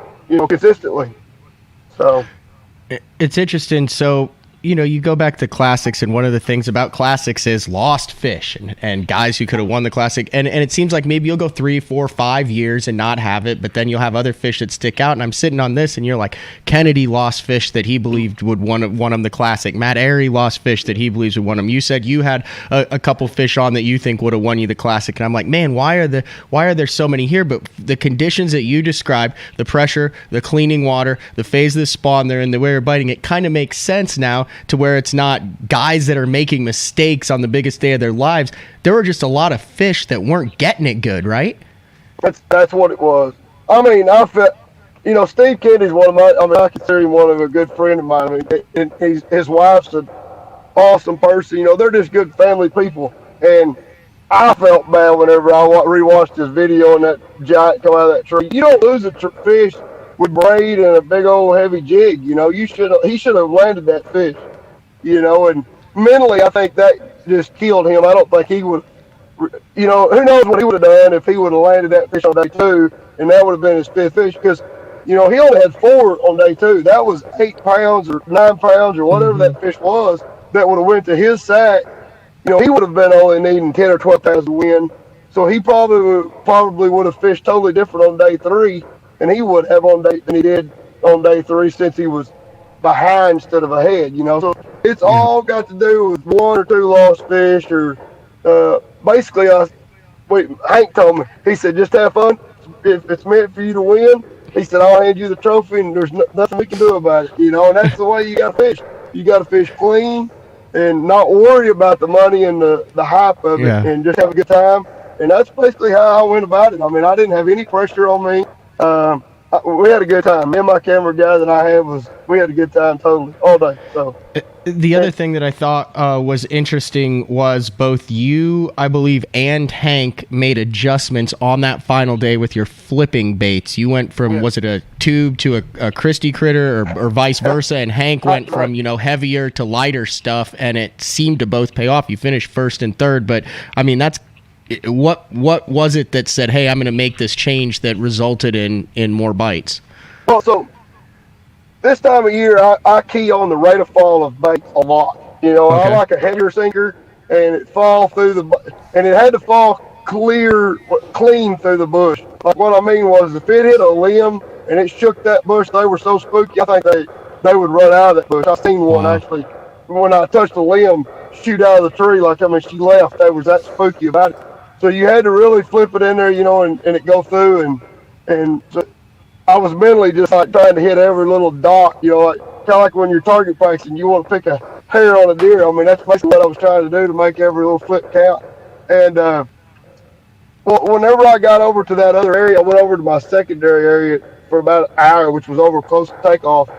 consistently. So it's interesting. So you go back to classics, and one of the things about classics is lost fish and guys who could have won the classic. And it seems like maybe you'll go 3, 4, 5 years and not have it, but then you'll have other fish that stick out. And I'm sitting on this, and you're like, Kennedy lost fish that he believed would won him the classic. Matt Airy lost fish that he believes would won him. You said you had a couple fish on that you think would have won you the classic. And I'm like, man, why are there so many here? But the conditions that you described, the pressure, the cleaning water, the phase of the spawn there, and the way you're biting, it kind of makes sense now to where it's not guys that are making mistakes on the biggest day of their lives. There were just a lot of fish that weren't getting it good, right? That's what it was. I mean, I felt, Steve Kennedy's I consider him one of a good friend of mine. I mean, his wife's an awesome person. They're just good family people. And I felt bad whenever I rewatched his video and that giant come out of that tree. You don't lose a fish with braid and a big old heavy jig. He should have landed that fish. And mentally, I think that just killed him. I don't think he would, who knows what he would have done if he would have landed that fish on day 2, and that would have been his 5th fish, because, he only had 4 on day 2. That was 8 pounds or 9 pounds or whatever that fish was that would have went to his sack. He would have been only needing 10 or 12 pounds to win. So he probably would have fished totally different on day 3 than he would have than he did on day 3, since he was behind instead of ahead, So it's all got to do with 1 or 2 lost fish, or basically, Hank told me, he said, just have fun. If it's meant for you to win, he said, I'll hand you the trophy, and there's nothing we can do about it, and that's the way you got to fish. You got to fish clean and not worry about the money and the hype of it, and just have a good time. And that's basically how I went about it. I mean, I didn't have any pressure on me. We had a good time. Me and my camera guy that I had we had a good time totally all day. So the other thing that I thought was interesting was both you, I believe, and Hank made adjustments on that final day with your flipping baits. You went from was it a tube to a Christie critter, or vice versa, and Hank went from heavier to lighter stuff, and it seemed to both pay off. You finished 1st and 3rd, but I mean what was it that said, hey, I'm going to make this change that resulted in more bites? Well, so this time of year, I key on the rate of fall of baits a lot. Okay. I like a heavier sinker, and it fall through and it had to fall clean through the bush. Like, what I mean was, if it hit a limb and it shook that bush, they were so spooky, I think they would run out of that bush. I seen one actually, when I touched the limb, shoot out of the tree. She left. They was that spooky about it. So you had to really flip it in there, and it go through, and so I was mentally just like trying to hit every little dot, kind of like when you're target practicing, you want to pick a hair on a deer. I mean, that's basically what I was trying to do to make every little flip count. And whenever I got over to that other area, I went over to my secondary area for about an hour, which was over close to takeoff.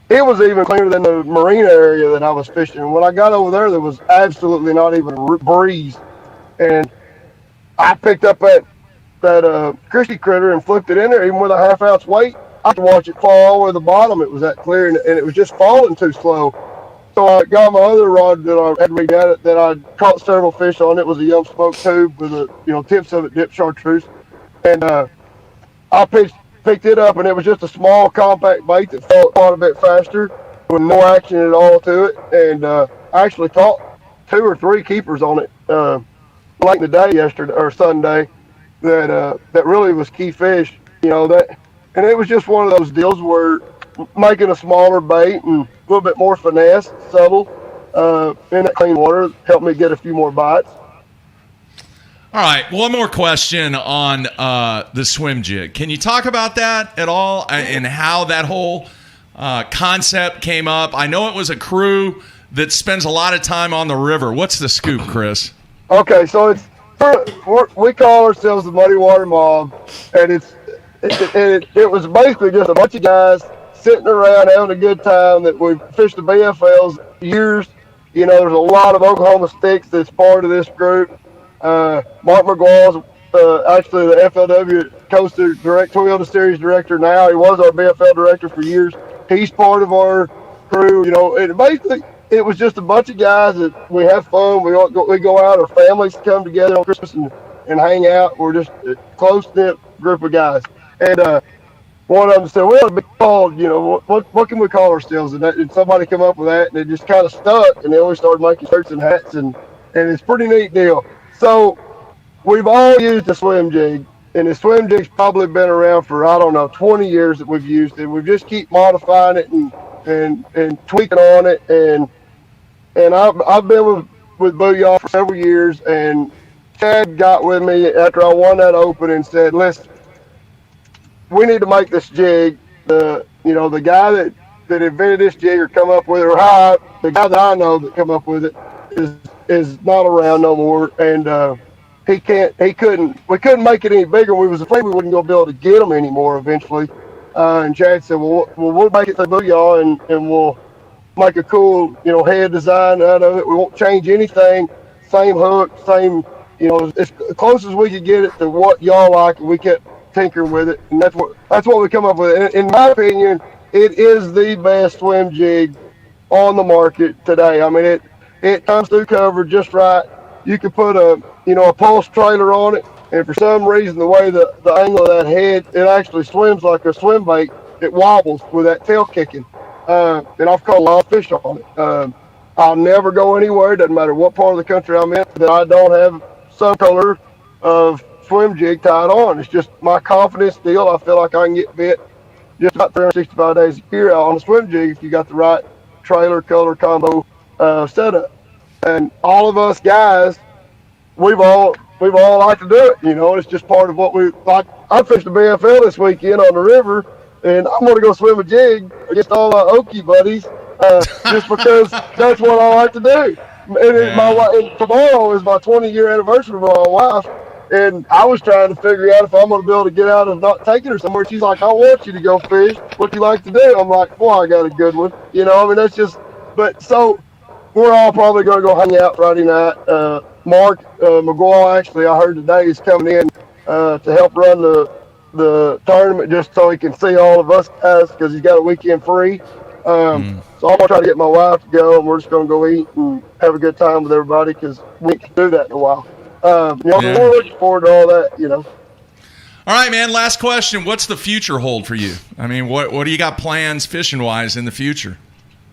It was even cleaner than the marina area that I was fishing. And when I got over there was absolutely not even a breeze. And I picked up that Christie critter and flipped it in there, even with a 1/2 ounce weight. I could watch it fall all the way to the bottom. It was that clear, and it was just falling too slow. So I got my other rod that I had rigged at it that I caught several fish on. It was a young smoke tube with the tips of it dipped chartreuse. And I picked it up, and it was just a small compact bait that felt quite a bit faster with no action at all to it. And I actually caught 2 or 3 keepers on it late in the day yesterday or Sunday that really was key fish, and it was just one of those deals where making a smaller bait and a little bit more finesse, subtle, in that clean water helped me get a few more bites. All right, one more question on the swim jig. Can you talk about that at all and how that whole concept came up? I know it was a crew that spends a lot of time on the river. What's the scoop, Chris? Okay, so we call ourselves the Muddy Water Mob, and it was basically just a bunch of guys sitting around having a good time that we've fished the BFLs years. There's a lot of Oklahoma sticks that's part of this group. Mark McGraw's actually the FLW Coaster Toyota Series director now. He was our BFL director for years. He's part of our crew. And basically it was just a bunch of guys that we have fun. We go out. Our families come together on Christmas and hang out. We're just a close-knit group of guys. And one of them said, we ought to be called, what can we call ourselves? And somebody come up with that, and it just kind of stuck. And then we started making shirts and hats, and it's a pretty neat deal. So we've all used the swim jig, and the swim jig's probably been around for, 20 years that we've used it. We just keep modifying it and tweaking on it. And I've been with Booyah for several years, and Chad got with me after I won that open and said, listen, we need to make this jig. The guy that invented this jig or come up with it, or the guy that I know that come up with it is not around no more. And we couldn't make it any bigger. We was afraid we wasn't going to be able to get them anymore eventually. And Chad said, well, we'll make it to Booyah and we'll make a cool, head design out of it. We won't change anything. Same hook, same, as close as we could get it to what y'all like. And we kept tinkering with it, and that's what we come up with. In my opinion, it is the best swim jig on the market today. I mean, it comes through cover just right. You can put a pulse trailer on it, and for some reason, the way the angle of that head, it actually swims like a swim bait. It wobbles with that tail kicking, and I've caught a lot of fish on it. I'll never go anywhere, doesn't matter what part of the country I'm in, that I don't have some color of swim jig tied on. It's just my confidence deal. I feel like I can get bit just about 365 days a year out on a swim jig if you got the right trailer color combo setup. And all of us guys, we've all like to do it. It's just part of what we like. I fished the BFL this weekend on the river, and I'm gonna go swim a jig against all my Okie buddies just because that's what I like to do. And tomorrow is my 20-year anniversary with my wife. And I was trying to figure out if I'm going to be able to get out of not taking her somewhere. She's like, I want you to go fish. What do you like to do? I'm like, boy, I got a good one. That's just, but so we're all probably going to go hang out Friday night. Mark McGraw, actually, I heard today is coming in to help run the tournament just so he can see all of us guys because he's got a weekend free. So I'm going to try to get my wife to go, and we're just going to go eat and have a good time with everybody because we can't do that in a while. We're looking forward to all that, All right, man, last question. What's the future hold for you? I mean, what do you got plans fishing-wise in the future?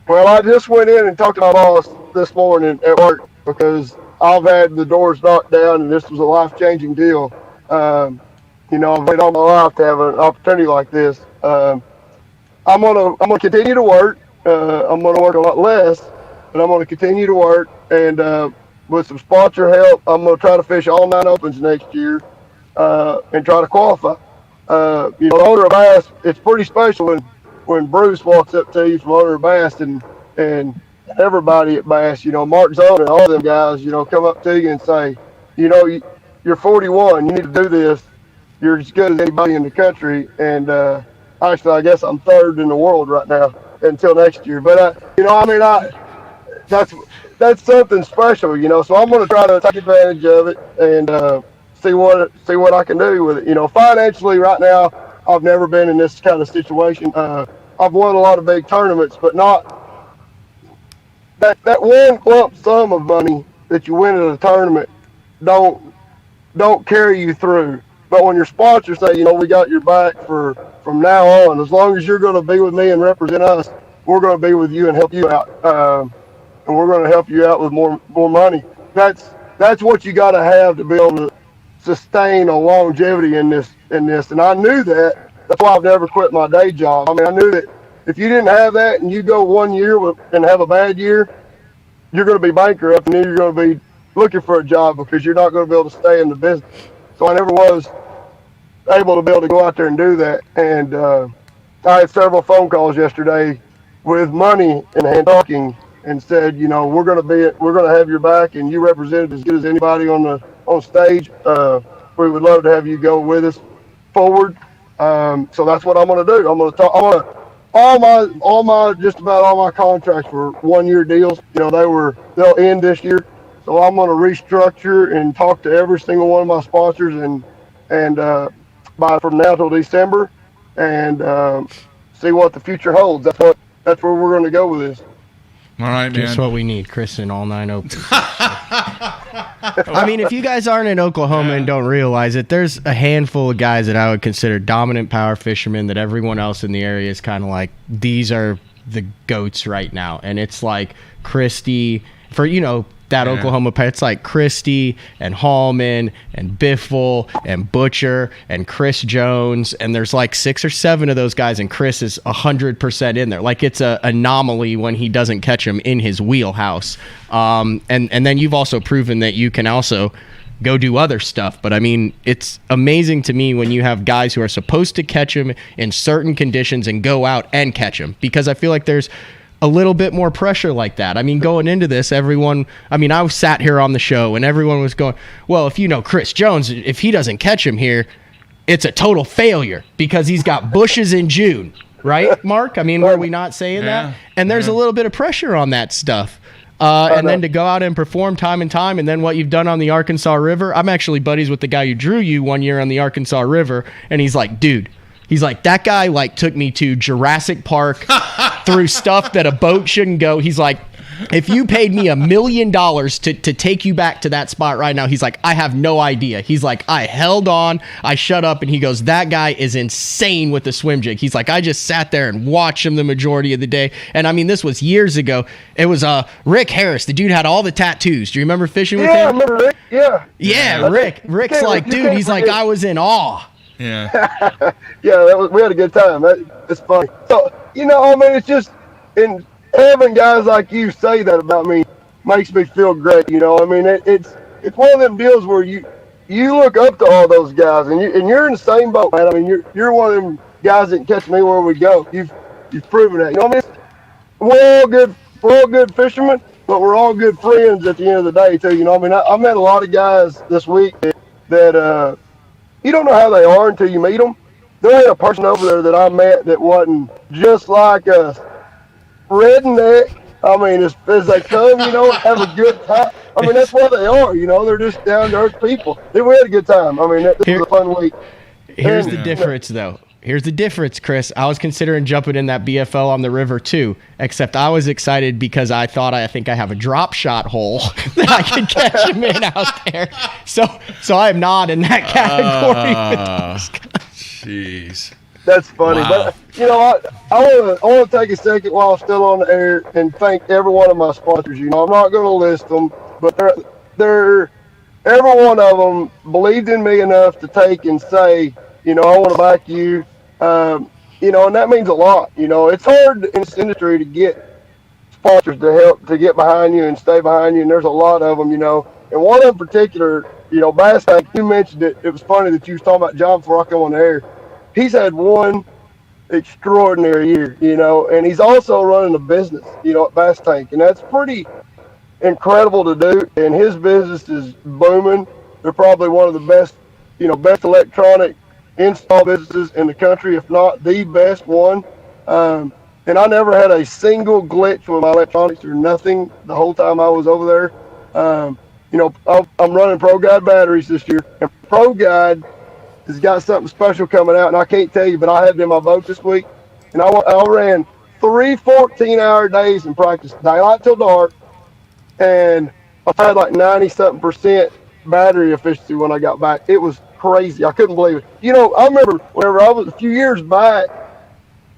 Well, I just went in and talked to my boss this morning at work because I've had the doors knocked down, and this was a life-changing deal. I've waited all my life to have an opportunity like this. I'm gonna continue to work. I'm gonna work a lot less, but I'm gonna continue to work and with some sponsor help, I'm going to try to fish all 9 opens next year and try to qualify. The owner of Bass, it's pretty special when Bruce walks up to you from owner of Bass and everybody at Bass, Mark Zone and all them guys, come up to you and say, you're 41, you need to do this. You're as good as anybody in the country. And actually, I guess I'm 3rd in the world right now until next year. But, that's something special, so I'm going to try to take advantage of it and see what I can do with it. Financially right now, I've never been in this kind of situation. I've won a lot of big tournaments, but not that one lump sum of money that you win at a tournament don't carry you through. But when your sponsors say, we got your back from now on, as long as you're going to be with me and represent us, we're going to be with you and help you out. And we're going to help you out with more money. That's what you got to have to be able to sustain a longevity in this. And I knew that. That's why I've never quit my day job. I mean, I knew that if you didn't have that and you go 1 year and have a bad year, you're going to be bankrupt and then you're going to be looking for a job because you're not going to be able to stay in the business. So I never was able to be able to go out there and do that. And I had several phone calls yesterday with money in hand talking and said, we're going to have your back and you represent it as good as anybody on on stage, we would love to have you go with us forward. So that's what I'm going to do. I'm going to talk. Just about all my contracts were 1 year deals. They'll end this year. So I'm going to restructure and talk to every single one of my sponsors and from now till December and see what the future holds. That's where we're going to go with this. All right, man. Just what we need, Chris, in all 9 opens. I mean, if you guys aren't in Oklahoma and don't realize it, there's a handful of guys that I would consider dominant power fishermen that everyone else in the area is kind of like, these are the goats right now. And it's like Christie, for, that Oklahoma pair, it's like Christie and Hallman and Biffle and Butcher and Chris Jones, and there's like 6 or 7 of those guys, and Chris is 100% in there. Like, it's an anomaly when he doesn't catch him in his wheelhouse. And then you've also proven that you can also go do other stuff. But I mean, it's amazing to me when you have guys who are supposed to catch him in certain conditions and go out and catch him, because I feel like there's a little bit more pressure like that. I mean, going into this, I sat here on the show and everyone was going, well, if Chris Jones, if he doesn't catch him here, it's a total failure because he's got bushes in June, right, Mark? I mean, were we not saying that? And there's a little bit of pressure on that stuff. And then to go out and perform time and time, and then what you've done on the Arkansas River. I'm actually buddies with the guy who drew you 1 year on the Arkansas River, and he's like, dude, that guy took me to Jurassic Park through stuff that a boat shouldn't go. He's like, if you paid me $1 million to take you back to that spot right now, he's like, I have no idea. He's like, I held on, I shut up, and he goes, that guy is insane with the swim jig. He's like, I just sat there and watched him the majority of the day. And I mean, this was years ago. It was Rick Harris. The dude had all the tattoos. Do you remember fishing with him? Yeah, I remember Rick. Yeah. Yeah, Rick. Rick's like, dude, he's like, I was in awe. Yeah. Yeah, we had a good time. It's funny. So, it's just, and having guys like you say that about me makes me feel great. It's one of them deals where you look up to all those guys, and you're in the same boat, man. I mean, you're one of them guys that can catch me where we go. You've proven that. We're all good fishermen, but we're all good friends at the end of the day too. I met a lot of guys this week that you don't know how they are until you meet them. There ain't a person over there that I met that wasn't just like us. Redneck. I mean, as they come, have a good time. I mean, that's what they are, they're just down-to-earth people. We had a good time. I mean, this was a fun week. Here's the difference, though. Here's the difference, Chris. I was considering jumping in that BFL on the river, too, except I was excited because I think I have a drop shot hole that I can catch him in out there. So I am not in that category. Jeez. That's funny. Wow. But, I want to take a second while I'm still on the air and thank every one of my sponsors. I'm not going to list them, but they're every one of them believed in me enough to take and say, I want to back you. And that means a lot. It's hard in this industry to get sponsors to help to get behind you and stay behind you. And there's a lot of them, And one in particular, Bass Tank, you mentioned it. It was funny that you was talking about John before I come on the air. He's had one extraordinary year, and he's also running a business, at Bass Tank. And that's pretty incredible to do. And his business is booming. They're probably one of the best, best electronic install businesses in the country, if not the best one. And I never had a single glitch with my electronics or nothing the whole time I was over there. I'm running Pro Guide batteries this year, and Pro Guide has got something special coming out, and I can't tell you, but I had it in my boat this week, and I ran 3 14-hour days in practice, daylight till dark, and I had like 90-something% battery efficiency when I got back. It was crazy. I couldn't believe it. I remember whenever I was a few years back,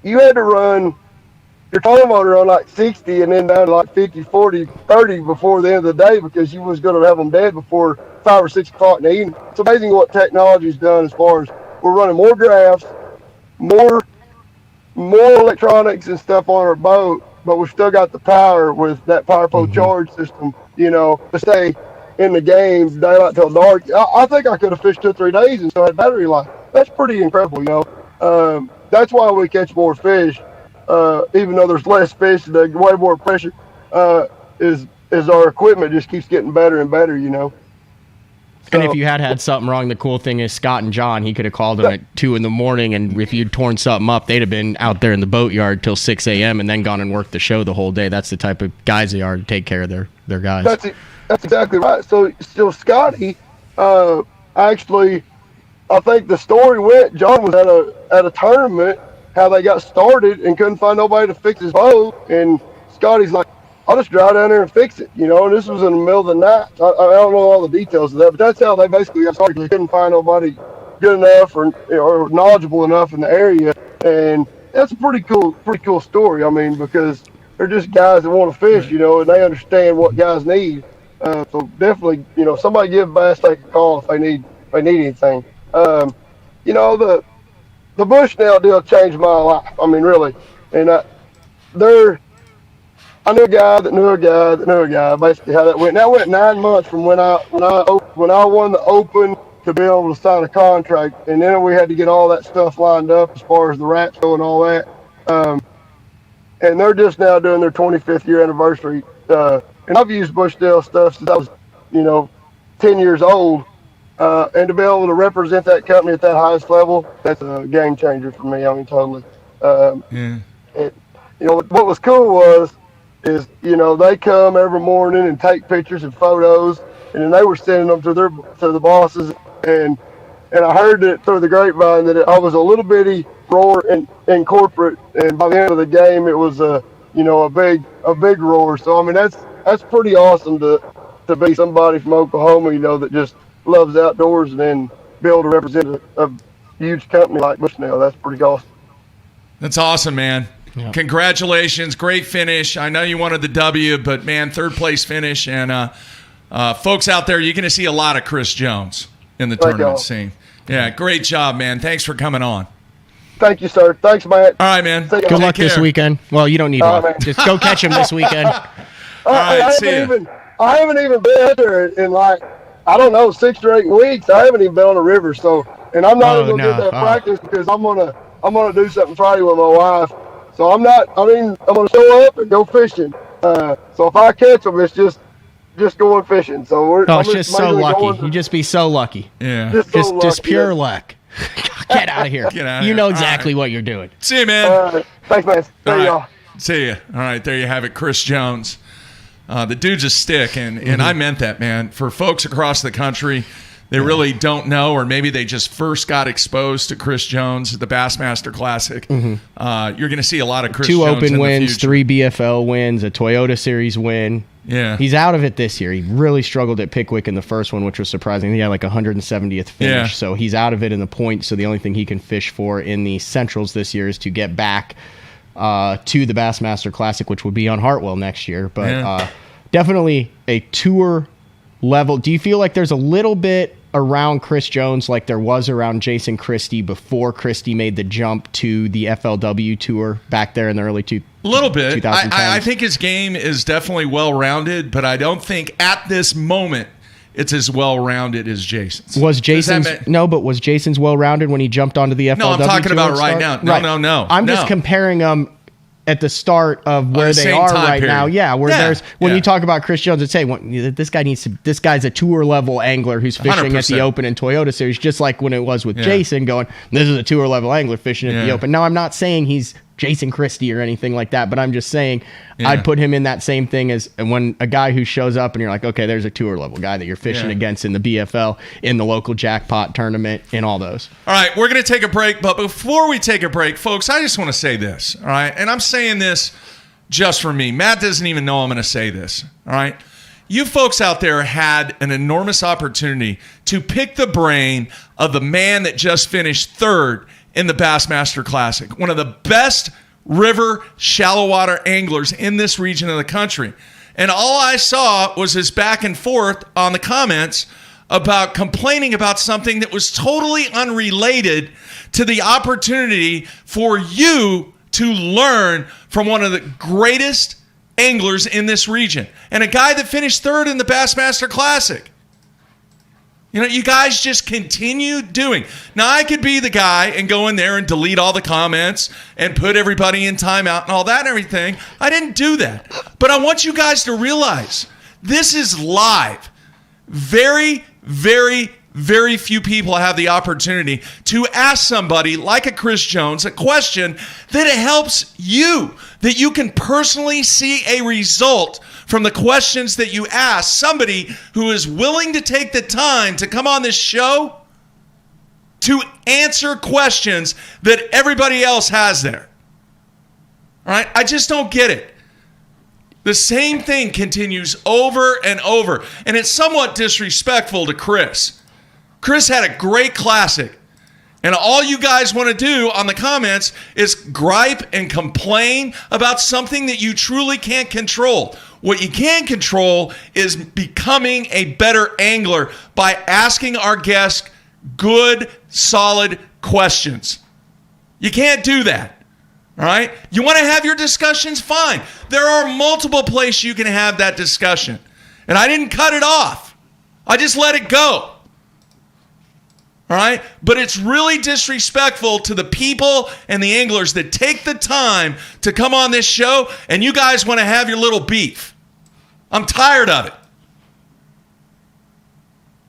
you had to run your tow motor on like 60 and then down to like 50, 40, 30 before the end of the day because you was going to have them dead before 5 or 6 o'clock in the evening. It's amazing what technology's done as far as we're running more drafts, more electronics and stuff on our boat, but we've still got the power with that PowerPo charge system, to stay in the game daylight till dark. I think I could have fished 2 or 3 days and still had battery life. That's pretty incredible, That's why we catch more fish, even though there's less fish and there's way more pressure, is our equipment just keeps getting better and better, And if you had something wrong, the cool thing is Scott and John, he could have called them at 2 a.m, and if you'd torn something up, they'd have been out there in the boatyard till 6 a.m. and then gone and worked the show the whole day. That's the type of guys they are to take care of their guys. That's exactly right. So Scotty, actually, I think the story went, John was at a tournament, how they got started and couldn't find nobody to fix his boat, and Scotty's like, I'll just drive down there and fix it, and this was in the middle of the night. I don't know all the details of that, but that's how they basically got started. They couldn't find nobody good enough or knowledgeable enough in the area, and that's a pretty cool story. I mean, because they're just guys that want to fish, and they understand what guys need. So definitely, somebody give Basstake a call if they need anything. The Bushnell deal changed my life. I mean, really, and I knew a guy that knew a guy that knew a guy. Basically, how that went. And that went 9 months from when I won the Open to be able to sign a contract, and then we had to get all that stuff lined up as far as the rat show and all that. And they're just now doing their 25th year anniversary. And I've used Bushnell stuff since I was, 10 years old. And to be able to represent that company at that highest level, that's a game changer for me. I mean, totally. What was cool is they come every morning and take pictures and photos, and then they were sending them to the bosses, and I heard it through the grapevine that I was a little bitty roar in corporate, and by the end of the game it was a big roar. So I mean that's pretty awesome to be somebody from Oklahoma, that just loves outdoors and then be able to represent a huge company like Bushnell. That's pretty awesome. That's awesome, man. Yeah. Congratulations. Great finish. I know you wanted the W, but, man, third place finish. And folks out there, you're going to see a lot of Chris Jones in the tournament scene. Yeah, great job, man. Thanks for coming on. Thank you, sir. Thanks, Matt. All right, man. Good luck this weekend. Well, you don't need one. Just go catch him this weekend. All right, see ya. I haven't even been there in 6 or 8 weeks. I haven't even been on the river. So, and I'm not even going to get that practice because I'm gonna do something Friday with my wife. So I'm going to show up and go fishing. So if I catch them, it's just going fishing. So it's just so lucky. You just be so lucky. Yeah. Just pure luck. Get out of here. You know exactly what you're doing. See you, man. Thanks, man. Y'all. See you. All right, there you have it, Chris Jones. The dude's a stick, and I meant that, man. For folks across the country, they really don't know, or maybe they just first got exposed to Chris Jones at the Bassmaster Classic. You're going to see a lot of Chris Jones 2 Open in wins, the future. 3 BFL wins, a Toyota Series win. Yeah. He's out of it this year. He really struggled at Pickwick in the first one, which was surprising. He had like 170th finish. Yeah. So he's out of it in the points. So the only thing he can fish for in the Centrals this year is to get back to the Bassmaster Classic, which would be on Hartwell next year. But definitely a tour level. Do you feel like there's a little bit around Chris Jones like there was around Jason Christie before Christie made the jump to the FLW tour back there in the early A little bit. I think his game is definitely well-rounded, but I don't think at this moment it's as well-rounded as Jason's. Was Jason's well-rounded when he jumped onto the FLW tour? No, I'm talking about right now. No. I'm just comparing them at the start of where they are right now. Yeah, when you talk about Chris Jones, it's this guy's a tour level angler who's fishing 100%. At the Open and Toyota Series, just like when it was with Jason going, this is a tour level angler fishing at the Open. Now, I'm not saying he's Jason Christie or anything like that, but I'm just saying I'd put him in that same thing as when a guy who shows up and you're like, okay, there's a tour level guy that you're fishing against in the BFL, in the local jackpot tournament, in all those. All right, we're going to take a break, but before we take a break, folks, I just want to say this, all right? And I'm saying this just for me. Matt doesn't even know I'm going to say this, all right? You folks out there had an enormous opportunity to pick the brain of the man that just finished third in the Bassmaster Classic, one of the best river shallow water anglers in this region of the country. And all I saw was his back and forth on the comments about complaining about something that was totally unrelated to the opportunity for you to learn from one of the greatest anglers in this region and a guy that finished third in the Bassmaster Classic. You guys just continue doing. Now, I could be the guy and go in there and delete all the comments and put everybody in timeout and all that and everything. I didn't do that. But I want you guys to realize this is live. Very, very, very few people have the opportunity to ask somebody like a Chris Jones a question that helps you, that you can personally see a result from the questions that you ask. Somebody who is willing to take the time to come on this show to answer questions that everybody else has there. All right? I just don't get it. The same thing continues over and over, and it's somewhat disrespectful to Chris. Chris had a great classic, and all you guys want to do on the comments is gripe and complain about something that you truly can't control. What you can control is becoming a better angler by asking our guests good, solid questions. You can't do that. All right? You want to have your discussions? Fine. There are multiple places you can have that discussion. And I didn't cut it off. I just let it go. All right? But it's really disrespectful to the people and the anglers that take the time to come on this show, and you guys want to have your little beef. I'm tired of it.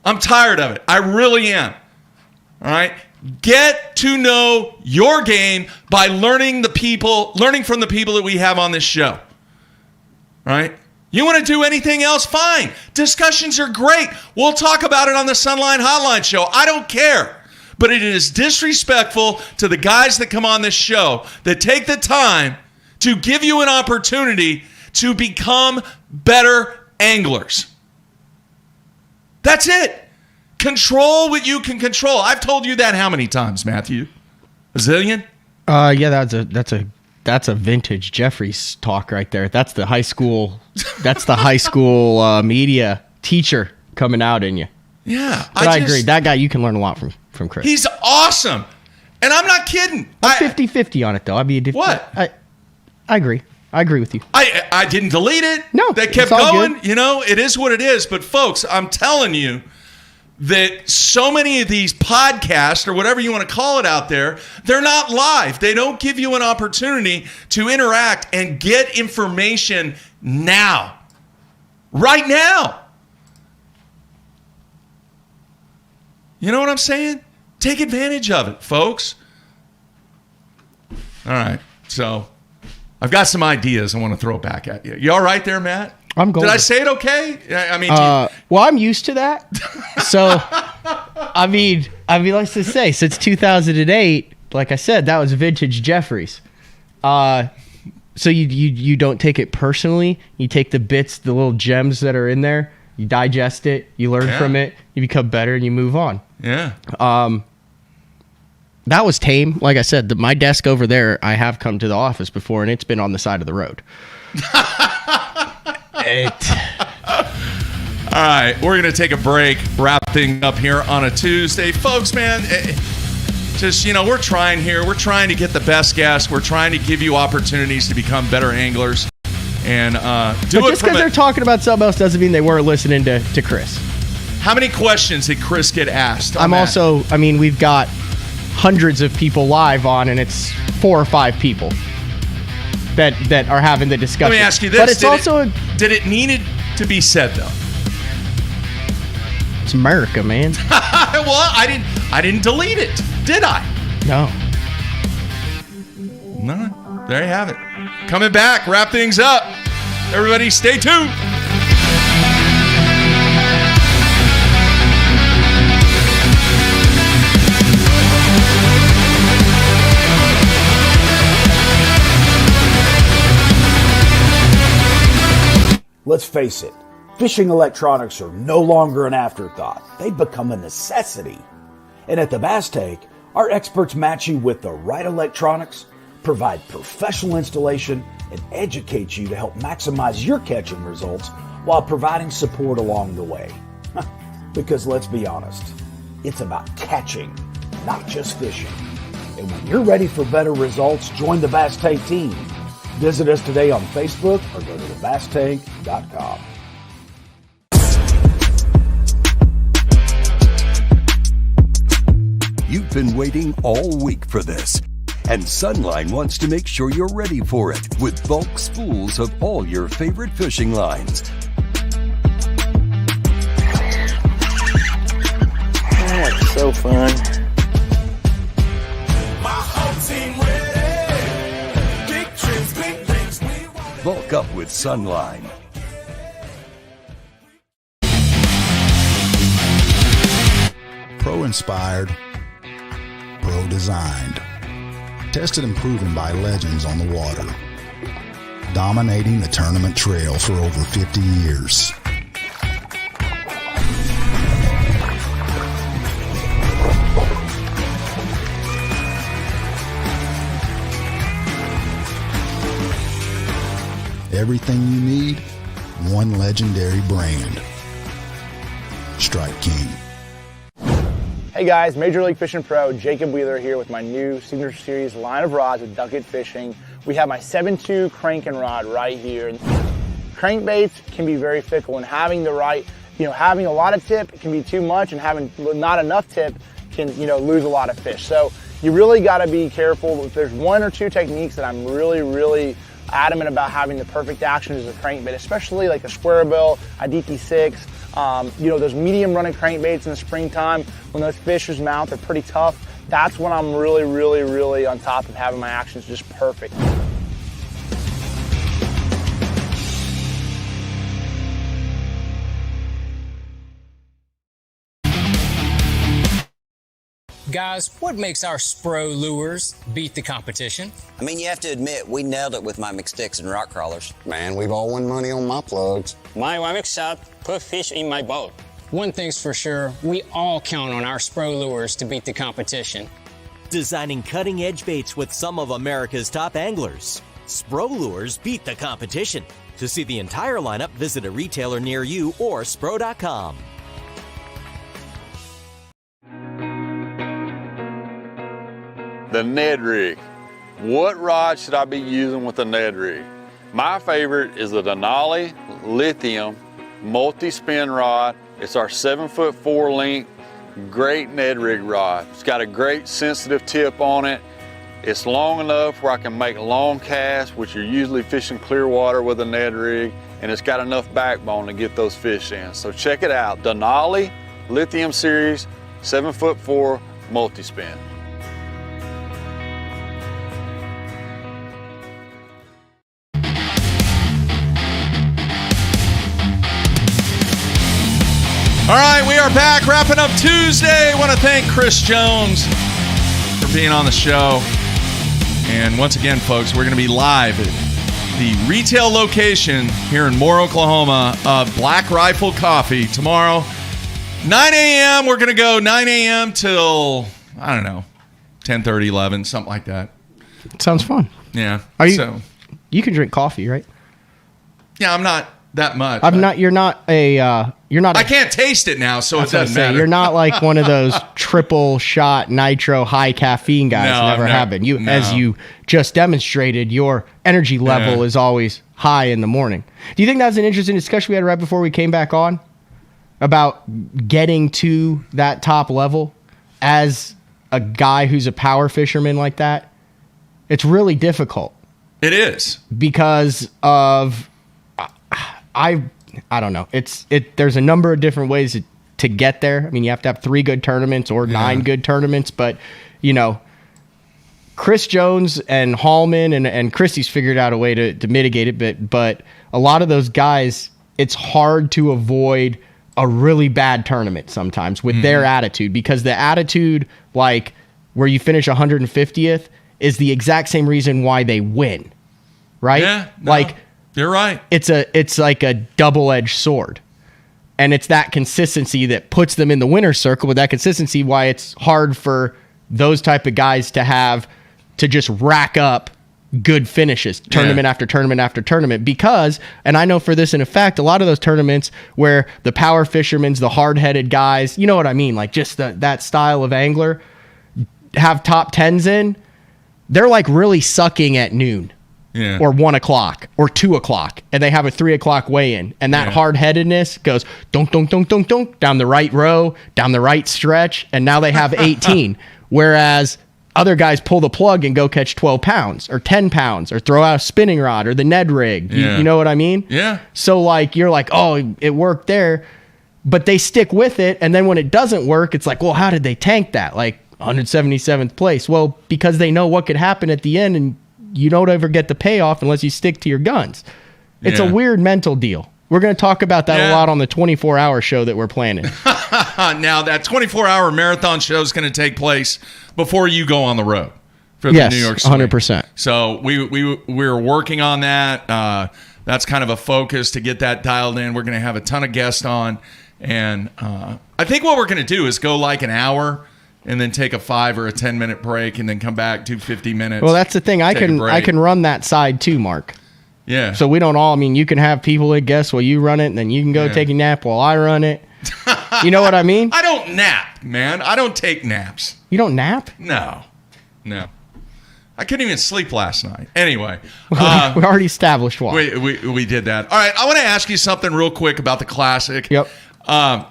I'm tired of it. I really am. All right? Get to know your game by learning from the people that we have on this show. All right? You want to do anything else? Fine. Discussions are great. We'll talk about it on the Sunline Hotline show. I don't care. But it is disrespectful to the guys that come on this show that take the time to give you an opportunity to become better anglers. That's it. Control what you can control. I've told you that how many times, Matthew? A zillion? Yeah, that's a vintage Jeffries talk right there. That's the high school. That's the high school media teacher coming out in you. Yeah, but I agree. That guy, you can learn a lot from Chris. He's awesome, and I'm not kidding. I'm 50-50 on it though. I mean, what? I agree. I agree with you. I didn't delete it. No, that kept going. Good. You know, it is what it is. But folks, I'm telling you that so many of these podcasts, or whatever you want to call it out there, they're not live. They don't give you an opportunity to interact and get information now. Right now. You know what I'm saying? Take advantage of it, folks. All right. So I've got some ideas I want to throw back at you. You all right there, Matt? I'm going. Did I say it okay? I mean, well, I'm used to that. So, I mean, let's just say since 2008, like I said, that was vintage Jeffries. So you don't take it personally. You take the bits, the little gems that are in there. You digest it. You learn from it. You become better, and you move on. Yeah. That was tame. Like I said, my desk over there, I have come to the office before, and it's been on the side of the road. All right, we're going to take a break, wrap things up here on a Tuesday. Folks, man, just, we're trying here. We're trying to get the best guests. We're trying to give you opportunities to become better anglers. And do it just because they're talking about something else doesn't mean they weren't listening to Chris. How many questions did Chris get asked? We've got hundreds of people live on, and it's 4 or 5 people that are having the discussion. Let me ask you this. But it's did it need to be said, though? It's America, man. Well, I didn't delete it, did I? No. No. There you have it. Coming back, wrap things up. Everybody stay tuned. Let's face it, fishing electronics are no longer an afterthought. They've become a necessity. And at the Bass Tank, our experts match you with the right electronics, provide professional installation, and educate you to help maximize your catching results while providing support along the way. Because let's be honest, it's about catching, not just fishing. And when you're ready for better results, join the Bass Tank team. Visit us today on Facebook or go to thebasstank.com. You've been waiting all week for this, and Sunline wants to make sure you're ready for it with bulk spools of all your favorite fishing lines. Oh, it's so fun. Bulk up with Sunline. Pro-inspired, pro-designed. Tested and proven by legends on the water. Dominating the tournament trail for over 50 years. Everything you need, one legendary brand. Strike King. Hey guys, Major League Fishing Pro, Jacob Wheeler here with my new Signature Series line of rods with Duck It Fishing. We have my 7.2 cranking rod right here. Crankbaits can be very fickle, and having the right, having a lot of tip can be too much, and having not enough tip can, lose a lot of fish. So you really got to be careful. If there's one or two techniques that I'm really adamant about having the perfect action as a crankbait, especially like a square bill, a DT6, those medium running crankbaits in the springtime when those fish's mouth are pretty tough. That's when I'm really on top of having my actions just perfect. Guys, what makes our Spro lures beat the competition? I mean, you have to admit, we nailed it with my McSticks and rock crawlers. Man, we've all won money on my plugs. My Wymick shop put fish in my boat. One thing's for sure, we all count on our Spro lures to beat the competition. Designing cutting-edge baits with some of America's top anglers. Spro lures beat the competition. To see the entire lineup, visit a retailer near you or spro.com. The Ned rig. What rod should I be using with the Ned rig? My favorite is the Denali Lithium multi-spin rod. It's our 7'4" length, great Ned rig rod. It's got a great sensitive tip on it. It's long enough where I can make long casts, which you're usually fishing clear water with a Ned rig, and it's got enough backbone to get those fish in. So check it out, Denali Lithium Series 7'4" multi-spin. All right, we are back, wrapping up Tuesday. I want to thank Chris Jones for being on the show. And once again, folks, we're going to be live at the retail location here in Moore, Oklahoma of Black Rifle Coffee tomorrow. 9 a.m., we're going to go 9 a.m. till, I don't know, 10:30, 11, something like that. Sounds fun. Yeah. You can drink coffee, right? Yeah, I'm not that much. I can't taste it now, so it doesn't matter. You're not like one of those triple shot nitro high caffeine guys. Never have been. As you just demonstrated, your energy level is always high in the morning. Do you think that's an interesting discussion we had right before we came back on about getting to that top level as a guy who's a power fisherman like that? It's really difficult. It is. Because of I don't know. There's a number of different ways to get there. I mean, you have to have 3 good tournaments or 9 good tournaments, but Chris Jones and Hallman and Christie's figured out a way to mitigate it, but a lot of those guys, it's hard to avoid a really bad tournament sometimes with their attitude, because the attitude, like where you finish 150th, is the exact same reason why they win, right? Yeah, no. You're right. It's like a double-edged sword. And it's that consistency that puts them in the winner's circle, with that consistency why it's hard for those type of guys to just rack up good finishes, tournament after tournament after tournament. Because, and I know for this in effect, a lot of those tournaments where the power fishermen's, the hard-headed guys, you know what I mean, like just that style of angler, have top 10s in, they're like really sucking at noon. Yeah. Or 1 o'clock or 2 o'clock, and they have a 3 o'clock weigh-in, and that hard-headedness goes dunk, dunk, dunk, dunk, dunk down the right row, down the right stretch, and now they have 18. Whereas other guys pull the plug and go catch 12 pounds or 10 pounds or throw out a spinning rod or the Ned rig. You know what I mean? Yeah. So like you're like, oh, it worked there, But they stick with it, and then when it doesn't work, it's like, well, how did they tank that? Like 177th place. Well, because they know what could happen at the end, and you don't ever get the payoff unless you stick to your guns. It's a weird mental deal. We're going to talk about that a lot on the 24-hour show that we're planning. Now, that 24-hour marathon show is going to take place before you go on the road for the New York Swing. 100%. So we're working on that. That's kind of a focus to get that dialed in. We're going to have a ton of guests on. And I think what we're going to do is go like an hour and then take a 5 or a 10-minute break and then come back, do 50 minutes. Well, that's the thing. I can run that side too, Mark. Yeah. So we don't all, I mean, you can have people that guess while you run it, and then you can go take a nap while I run it. You know what I mean? I don't nap, man. I don't take naps. You don't nap? No. I couldn't even sleep last night. Anyway. We already established why. We did that. All right. I want to ask you something real quick about the Classic. Yep. And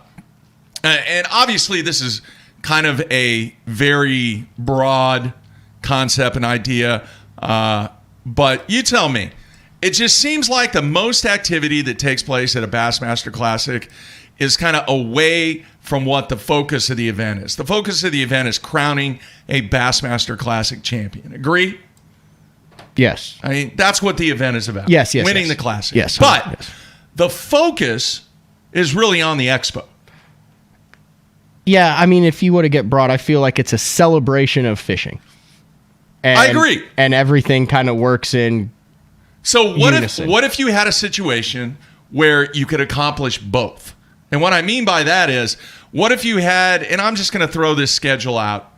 obviously this is kind of a very broad concept and idea. But you tell me. It just seems like the most activity that takes place at a Bassmaster Classic is kind of away from what the focus of the event is. The focus of the event is crowning a Bassmaster Classic champion. Agree? Yes. I mean, that's what the event is about. Yes. Winning the Classic. Yes. But the focus is really on the expo. Yeah, I mean, if you were to get broad, I feel like it's a celebration of fishing. And, I agree. And everything kind of works in So unison. what if you had a situation where you could accomplish both? And what I mean by that is, what if you had, and I'm just going to throw this schedule out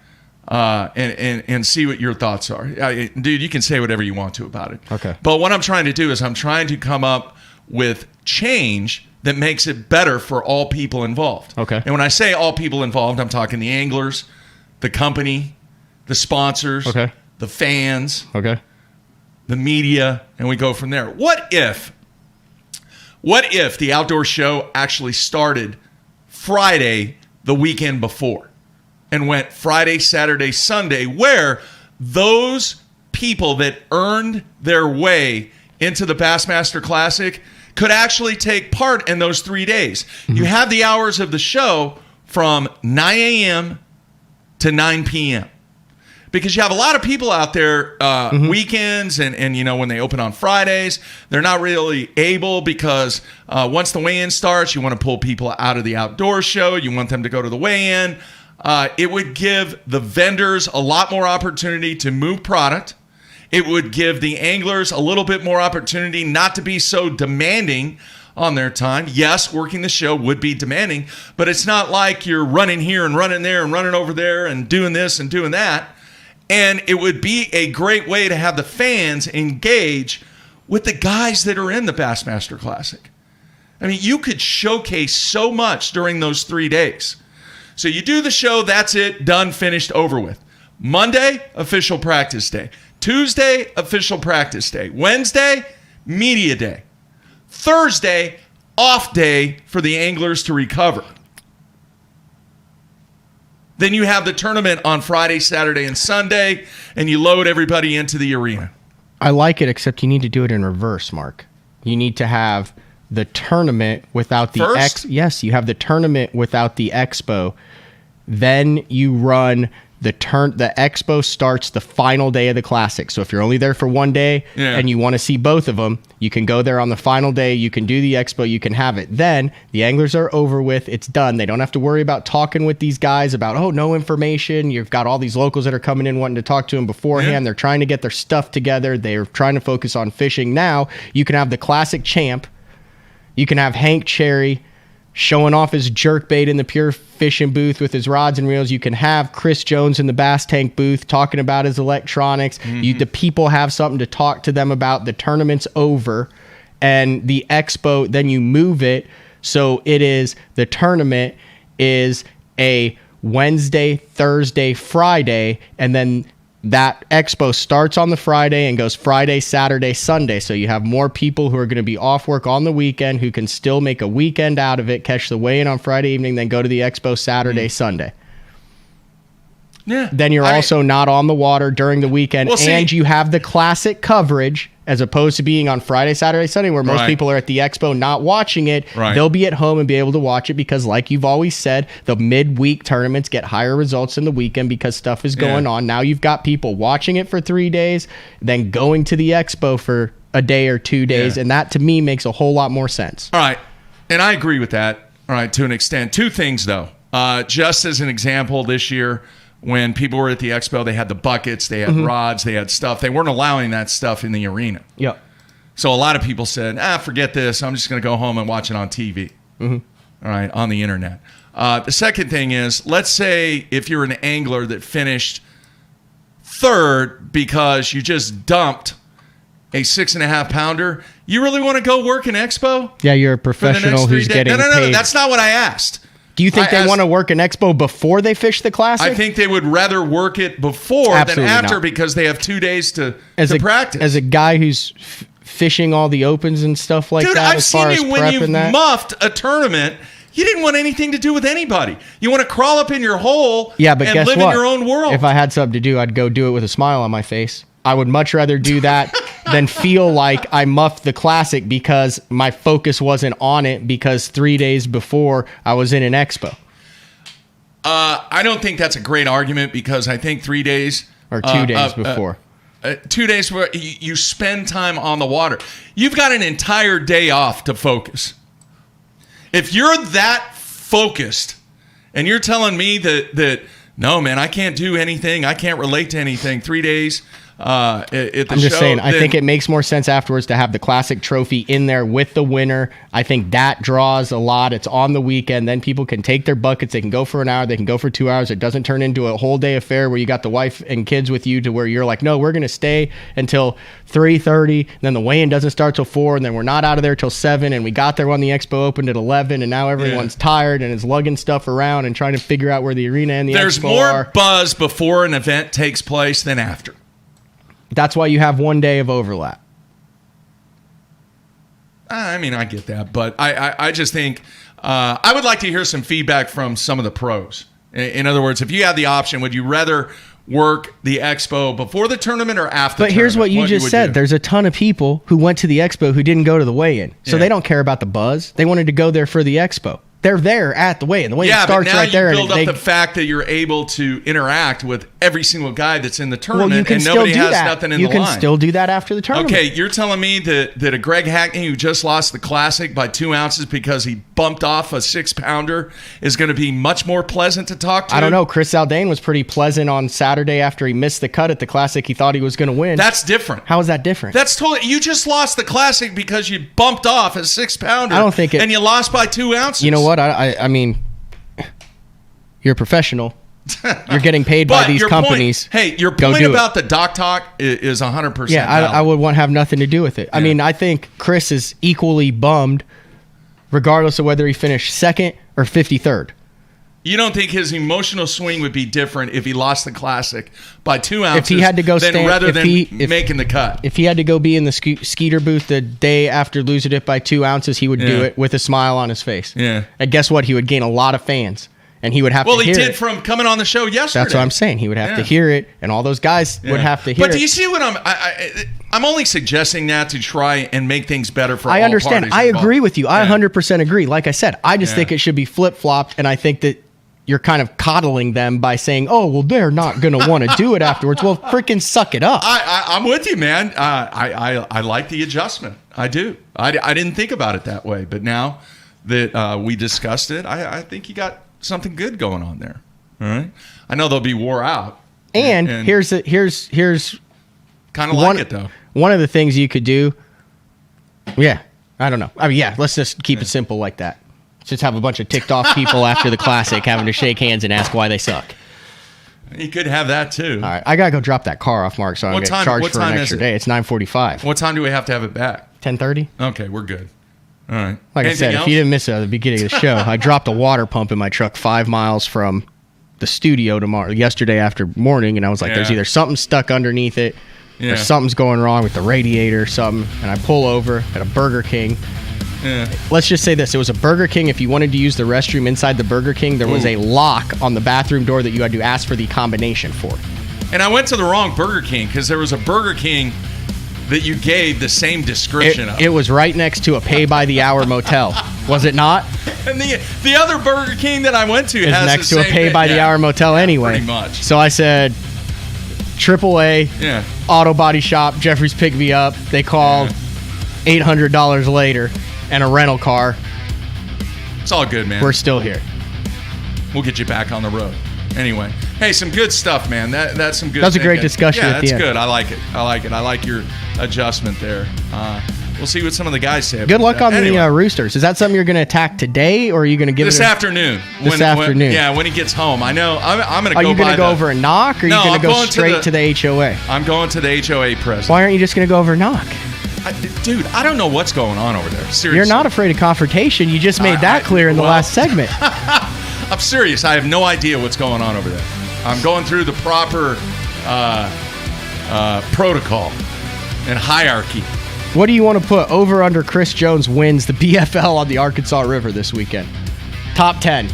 and see what your thoughts are. Dude, you can say whatever you want to about it. Okay. But what I'm trying to do is I'm trying to come up with change that makes it better for all people involved. Okay. And when I say all people involved, I'm talking the anglers, the company, the sponsors, the fans, the media, and we go from there. What if the outdoor show actually started Friday the weekend before and went Friday, Saturday, Sunday, where those people that earned their way into the Bassmaster Classic could actually take part in those 3 days? Mm-hmm. You have the hours of the show from 9 a.m. to 9 p.m. Because you have a lot of people out there weekends and you know, when they open on Fridays, they're not really able because once the weigh-in starts, you want to pull people out of the outdoor show. You want them to go to the weigh-in. It would give the vendors a lot more opportunity to move product. It would give the anglers a little bit more opportunity not to be so demanding on their time. Yes, working the show would be demanding, but it's not like you're running here and running there and running over there and doing this and doing that. And it would be a great way to have the fans engage with the guys that are in the Bassmaster Classic. I mean, you could showcase so much during those 3 days. So you do the show, that's it, done, finished, over with. Monday, official practice day. Tuesday, official practice day. Wednesday, media day. Thursday, off day for the anglers to recover. Then you have the tournament on Friday, Saturday, and Sunday, and you load everybody into the arena. I like it, except you need to do it in reverse, Mark. You need to have the tournament without the Yes, you have the tournament without the expo. Then you run the expo starts the final day of the Classic. So if you're only there for 1 day and you want to see both of them, you can go there on the final day. You can do the expo. You can have it. Then the anglers are over with. It's done. They don't have to worry about talking with these guys about, no information. You've got all these locals that are coming in wanting to talk to them beforehand. Yeah. They're trying to get their stuff together. They're trying to focus on fishing. Now you can have the Classic champ. You can have Hank Cherry showing off his jerkbait in the pure fishing booth with his rods and reels. You can have Chris Jones in the bass tank booth talking about his electronics. The people have something to talk to them about. The tournament's over, and the expo, then you move it. So it is, the tournament is a Wednesday, Thursday, Friday, and then that expo starts on the Friday and goes Friday, Saturday, Sunday. So you have more people who are going to be off work on the weekend who can still make a weekend out of it, catch the weigh-in on Friday evening, then go to the expo Saturday, Sunday. then you're also not on the water during the weekend, and you have the classic coverage as opposed to being on Friday, Saturday, Sunday, where most people are at the expo not watching it. They'll be at home and be able to watch it because, like you've always said, the midweek tournaments get higher results than the weekend because stuff is going on. Now you've got people watching it for 3 days, then going to the expo for a day or 2 days, and that to me makes a whole lot more sense. All right, and I agree with that, all right, to an extent. Two things, though. Just as an example, this year, when people were at the expo, they had the buckets, they had rods, they had stuff. They weren't allowing that stuff in the arena. Yep. So a lot of people said, forget this. I'm just going to go home and watch it on TV. All right, on the internet. The second thing is, let's say if you're an angler that finished third because you just dumped a 6.5 pounder, you really want to go work an expo? Yeah, you're a professional who's getting paid. No, that's not what I asked. Do you think they want to work an expo before they fish the classic? I think they would rather work it before than after because they have 2 days to practice. As a guy who's fishing all the opens and stuff like that, I've seen you when you muffed a tournament. You didn't want anything to do with anybody. You want to crawl up in your hole and live in your own world. If I had something to do, I'd go do it with a smile on my face. I would much rather do that than feel like I muffed the classic because my focus wasn't on it because 3 days before I was in an expo. I don't think that's a great argument because I think 3 days or 2 days before. 2 days before you spend time on the water. You've got an entire day off to focus. If you're that focused and you're telling me that no, man, I can't do anything, I can't relate to anything, 3 days at the show. I'm just saying, I think it makes more sense afterwards to have the classic trophy in there with the winner. I think that draws a lot. It's on the weekend. Then people can take their buckets. They can go for an hour. They can go for 2 hours. It doesn't turn into a whole day affair where you got the wife and kids with you to where you're like, no, we're going to stay until 3:30. Then the weigh-in doesn't start till 4. And then we're not out of there till 7. And we got there when the expo opened at 11. And now everyone's tired and is lugging stuff around and trying to figure out where the arena and the There's expo more are. Buzz before an event takes place than after. That's why you have 1 day of overlap. I mean, I get that, but I just think I would like to hear some feedback from some of the pros. In other words, if you had the option, would you rather work the expo before the tournament or after? But here's what you just said. There's a ton of people who went to the expo who didn't go to the weigh-in. So they don't care about the buzz. They wanted to go there for the expo. They're there at the weigh-in. The weigh-in starts right there. Yeah, but now you build up the fact that you're able to interact with every single guy that's in the tournament, and nobody has nothing in the line. You can still do that after the tournament. Okay, you're telling me that a Greg Hackney who just lost the Classic by 2 ounces because he bumped off a 6-pounder is going to be much more pleasant to talk to? I don't know. Chris Zaldain was pretty pleasant on Saturday after he missed the cut at the Classic. He thought he was going to win. That's different. How is that different? That's totally. You just lost the Classic because you bumped off a 6-pounder. I don't think it. And you lost by 2 ounces. You know what? I mean, you're a professional. You're getting paid by these companies. Your point about the doc talk is 100%. Yeah, I would want to have nothing to do with it. Yeah. I mean, I think Chris is equally bummed, regardless of whether he finished second or 53rd. You don't think his emotional swing would be different if he lost the Classic by 2 ounces? If he had to go rather than making the cut. If he had to go be in the skeeter booth the day after losing it by 2 ounces, he would do it with a smile on his face. Yeah. And guess what? He would gain a lot of fans. And he would have to hear it. Well, he did from coming on the show yesterday. That's what I'm saying. He would have to hear it, and all those guys would have to hear it. But do you see what I'm only suggesting that to try and make things better for all I understand. parties I involved. agree with you. I 100% agree. Like I said, I just think it should be flip-flopped, and I think that you're kind of coddling them by saying, oh, well, they're not going to want to do it afterwards. Well, freaking suck it up. I'm with you, man. I like the adjustment. I do. I didn't think about it that way, but now that we discussed it, I think you got something good going on there. All right. I know they'll be wore out. And here's kind of like it though. One of the things you could do. Yeah. I don't know. I mean, yeah, let's just keep it simple like that. Just have a bunch of ticked off people after the Classic having to shake hands and ask why they suck. You could have that too. All right. I got to go drop that car off, Mark, so I don't get charged for an extra day. It's 9:45. What time do we have to have it back? 10:30. Okay, we're good. All right. Like Anything I said, else? if you didn't miss it at the beginning of the show, I dropped a water pump in my truck 5 miles from the studio yesterday after morning, and I was like, there's either something stuck underneath it or something's going wrong with the radiator or something. And I pull over at a Burger King, Let's just say this. It was a Burger King. If you wanted to use the restroom inside the Burger King, there was a lock on the bathroom door that you had to ask for the combination for. And I went to the wrong Burger King because there was a Burger King that you gave the same description of. It was right next to a pay-by-the-hour motel. Was it not? And the other Burger King that I went to is has next the to a same pay-by-the-hour motel anyway. Pretty much. So I said, AAA, auto body shop, Jeffries picked me up. They called $800 later and a rental car. It's all good, man. We're still here. We'll get you back on the road. Anyway, hey, some good stuff, man. That's some good. That was a great discussion. Yeah, at the that's end. good. I like it. I like your adjustment there. We'll see what some of the guys say. Good luck on anyway. the Roosters. Is that something you're going to attack today, or are you going to give this it afternoon? This afternoon. When he gets home. I know. I'm going to go. Are you going to go over and knock, or are you going to go straight to the HOA? I'm going to the HOA president. Why aren't you just going to go over and knock? Dude, I don't know what's going on over there. Seriously. You're not afraid of confrontation. You just made that clear in the last segment. I'm serious. I have no idea what's going on over there. I'm going through the proper protocol and hierarchy. What do you want to put over under Chris Jones wins the BFL on the Arkansas River this weekend? Top 10.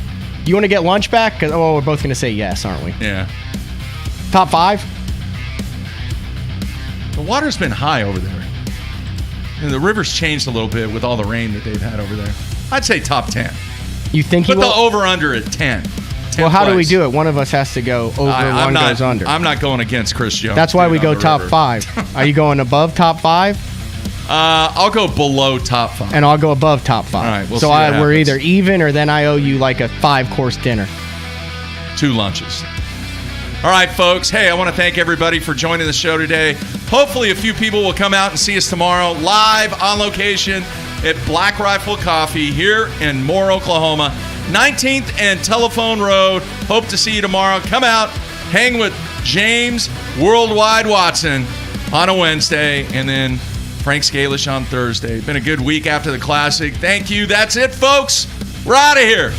You want to get lunch back? Oh, we're both going to say yes, aren't we? Yeah. Top 5? The water's been high over there. And the river's changed a little bit with all the rain that they've had over there. I'd say top 10. You think Put the over-under at 10. Well, how do we do it? One of us has to go over, one goes under. I'm not going against Chris Jones. That's why we go top 5. Are you going above top 5? I'll go below top 5. And I'll go above top 5. All right, we'll so see we're either even, or then I owe you like a 5-course dinner. 2 lunches. All right, folks. Hey, I want to thank everybody for joining the show today. Hopefully a few people will come out and see us tomorrow live on location at Black Rifle Coffee here in Moore, Oklahoma. 19th and Telephone Road. Hope to see you tomorrow. Come out, hang with James Worldwide Watson on a Wednesday, and then Frank Scalish on Thursday. Been a good week after the Classic. Thank you. That's it, folks. We're out of here.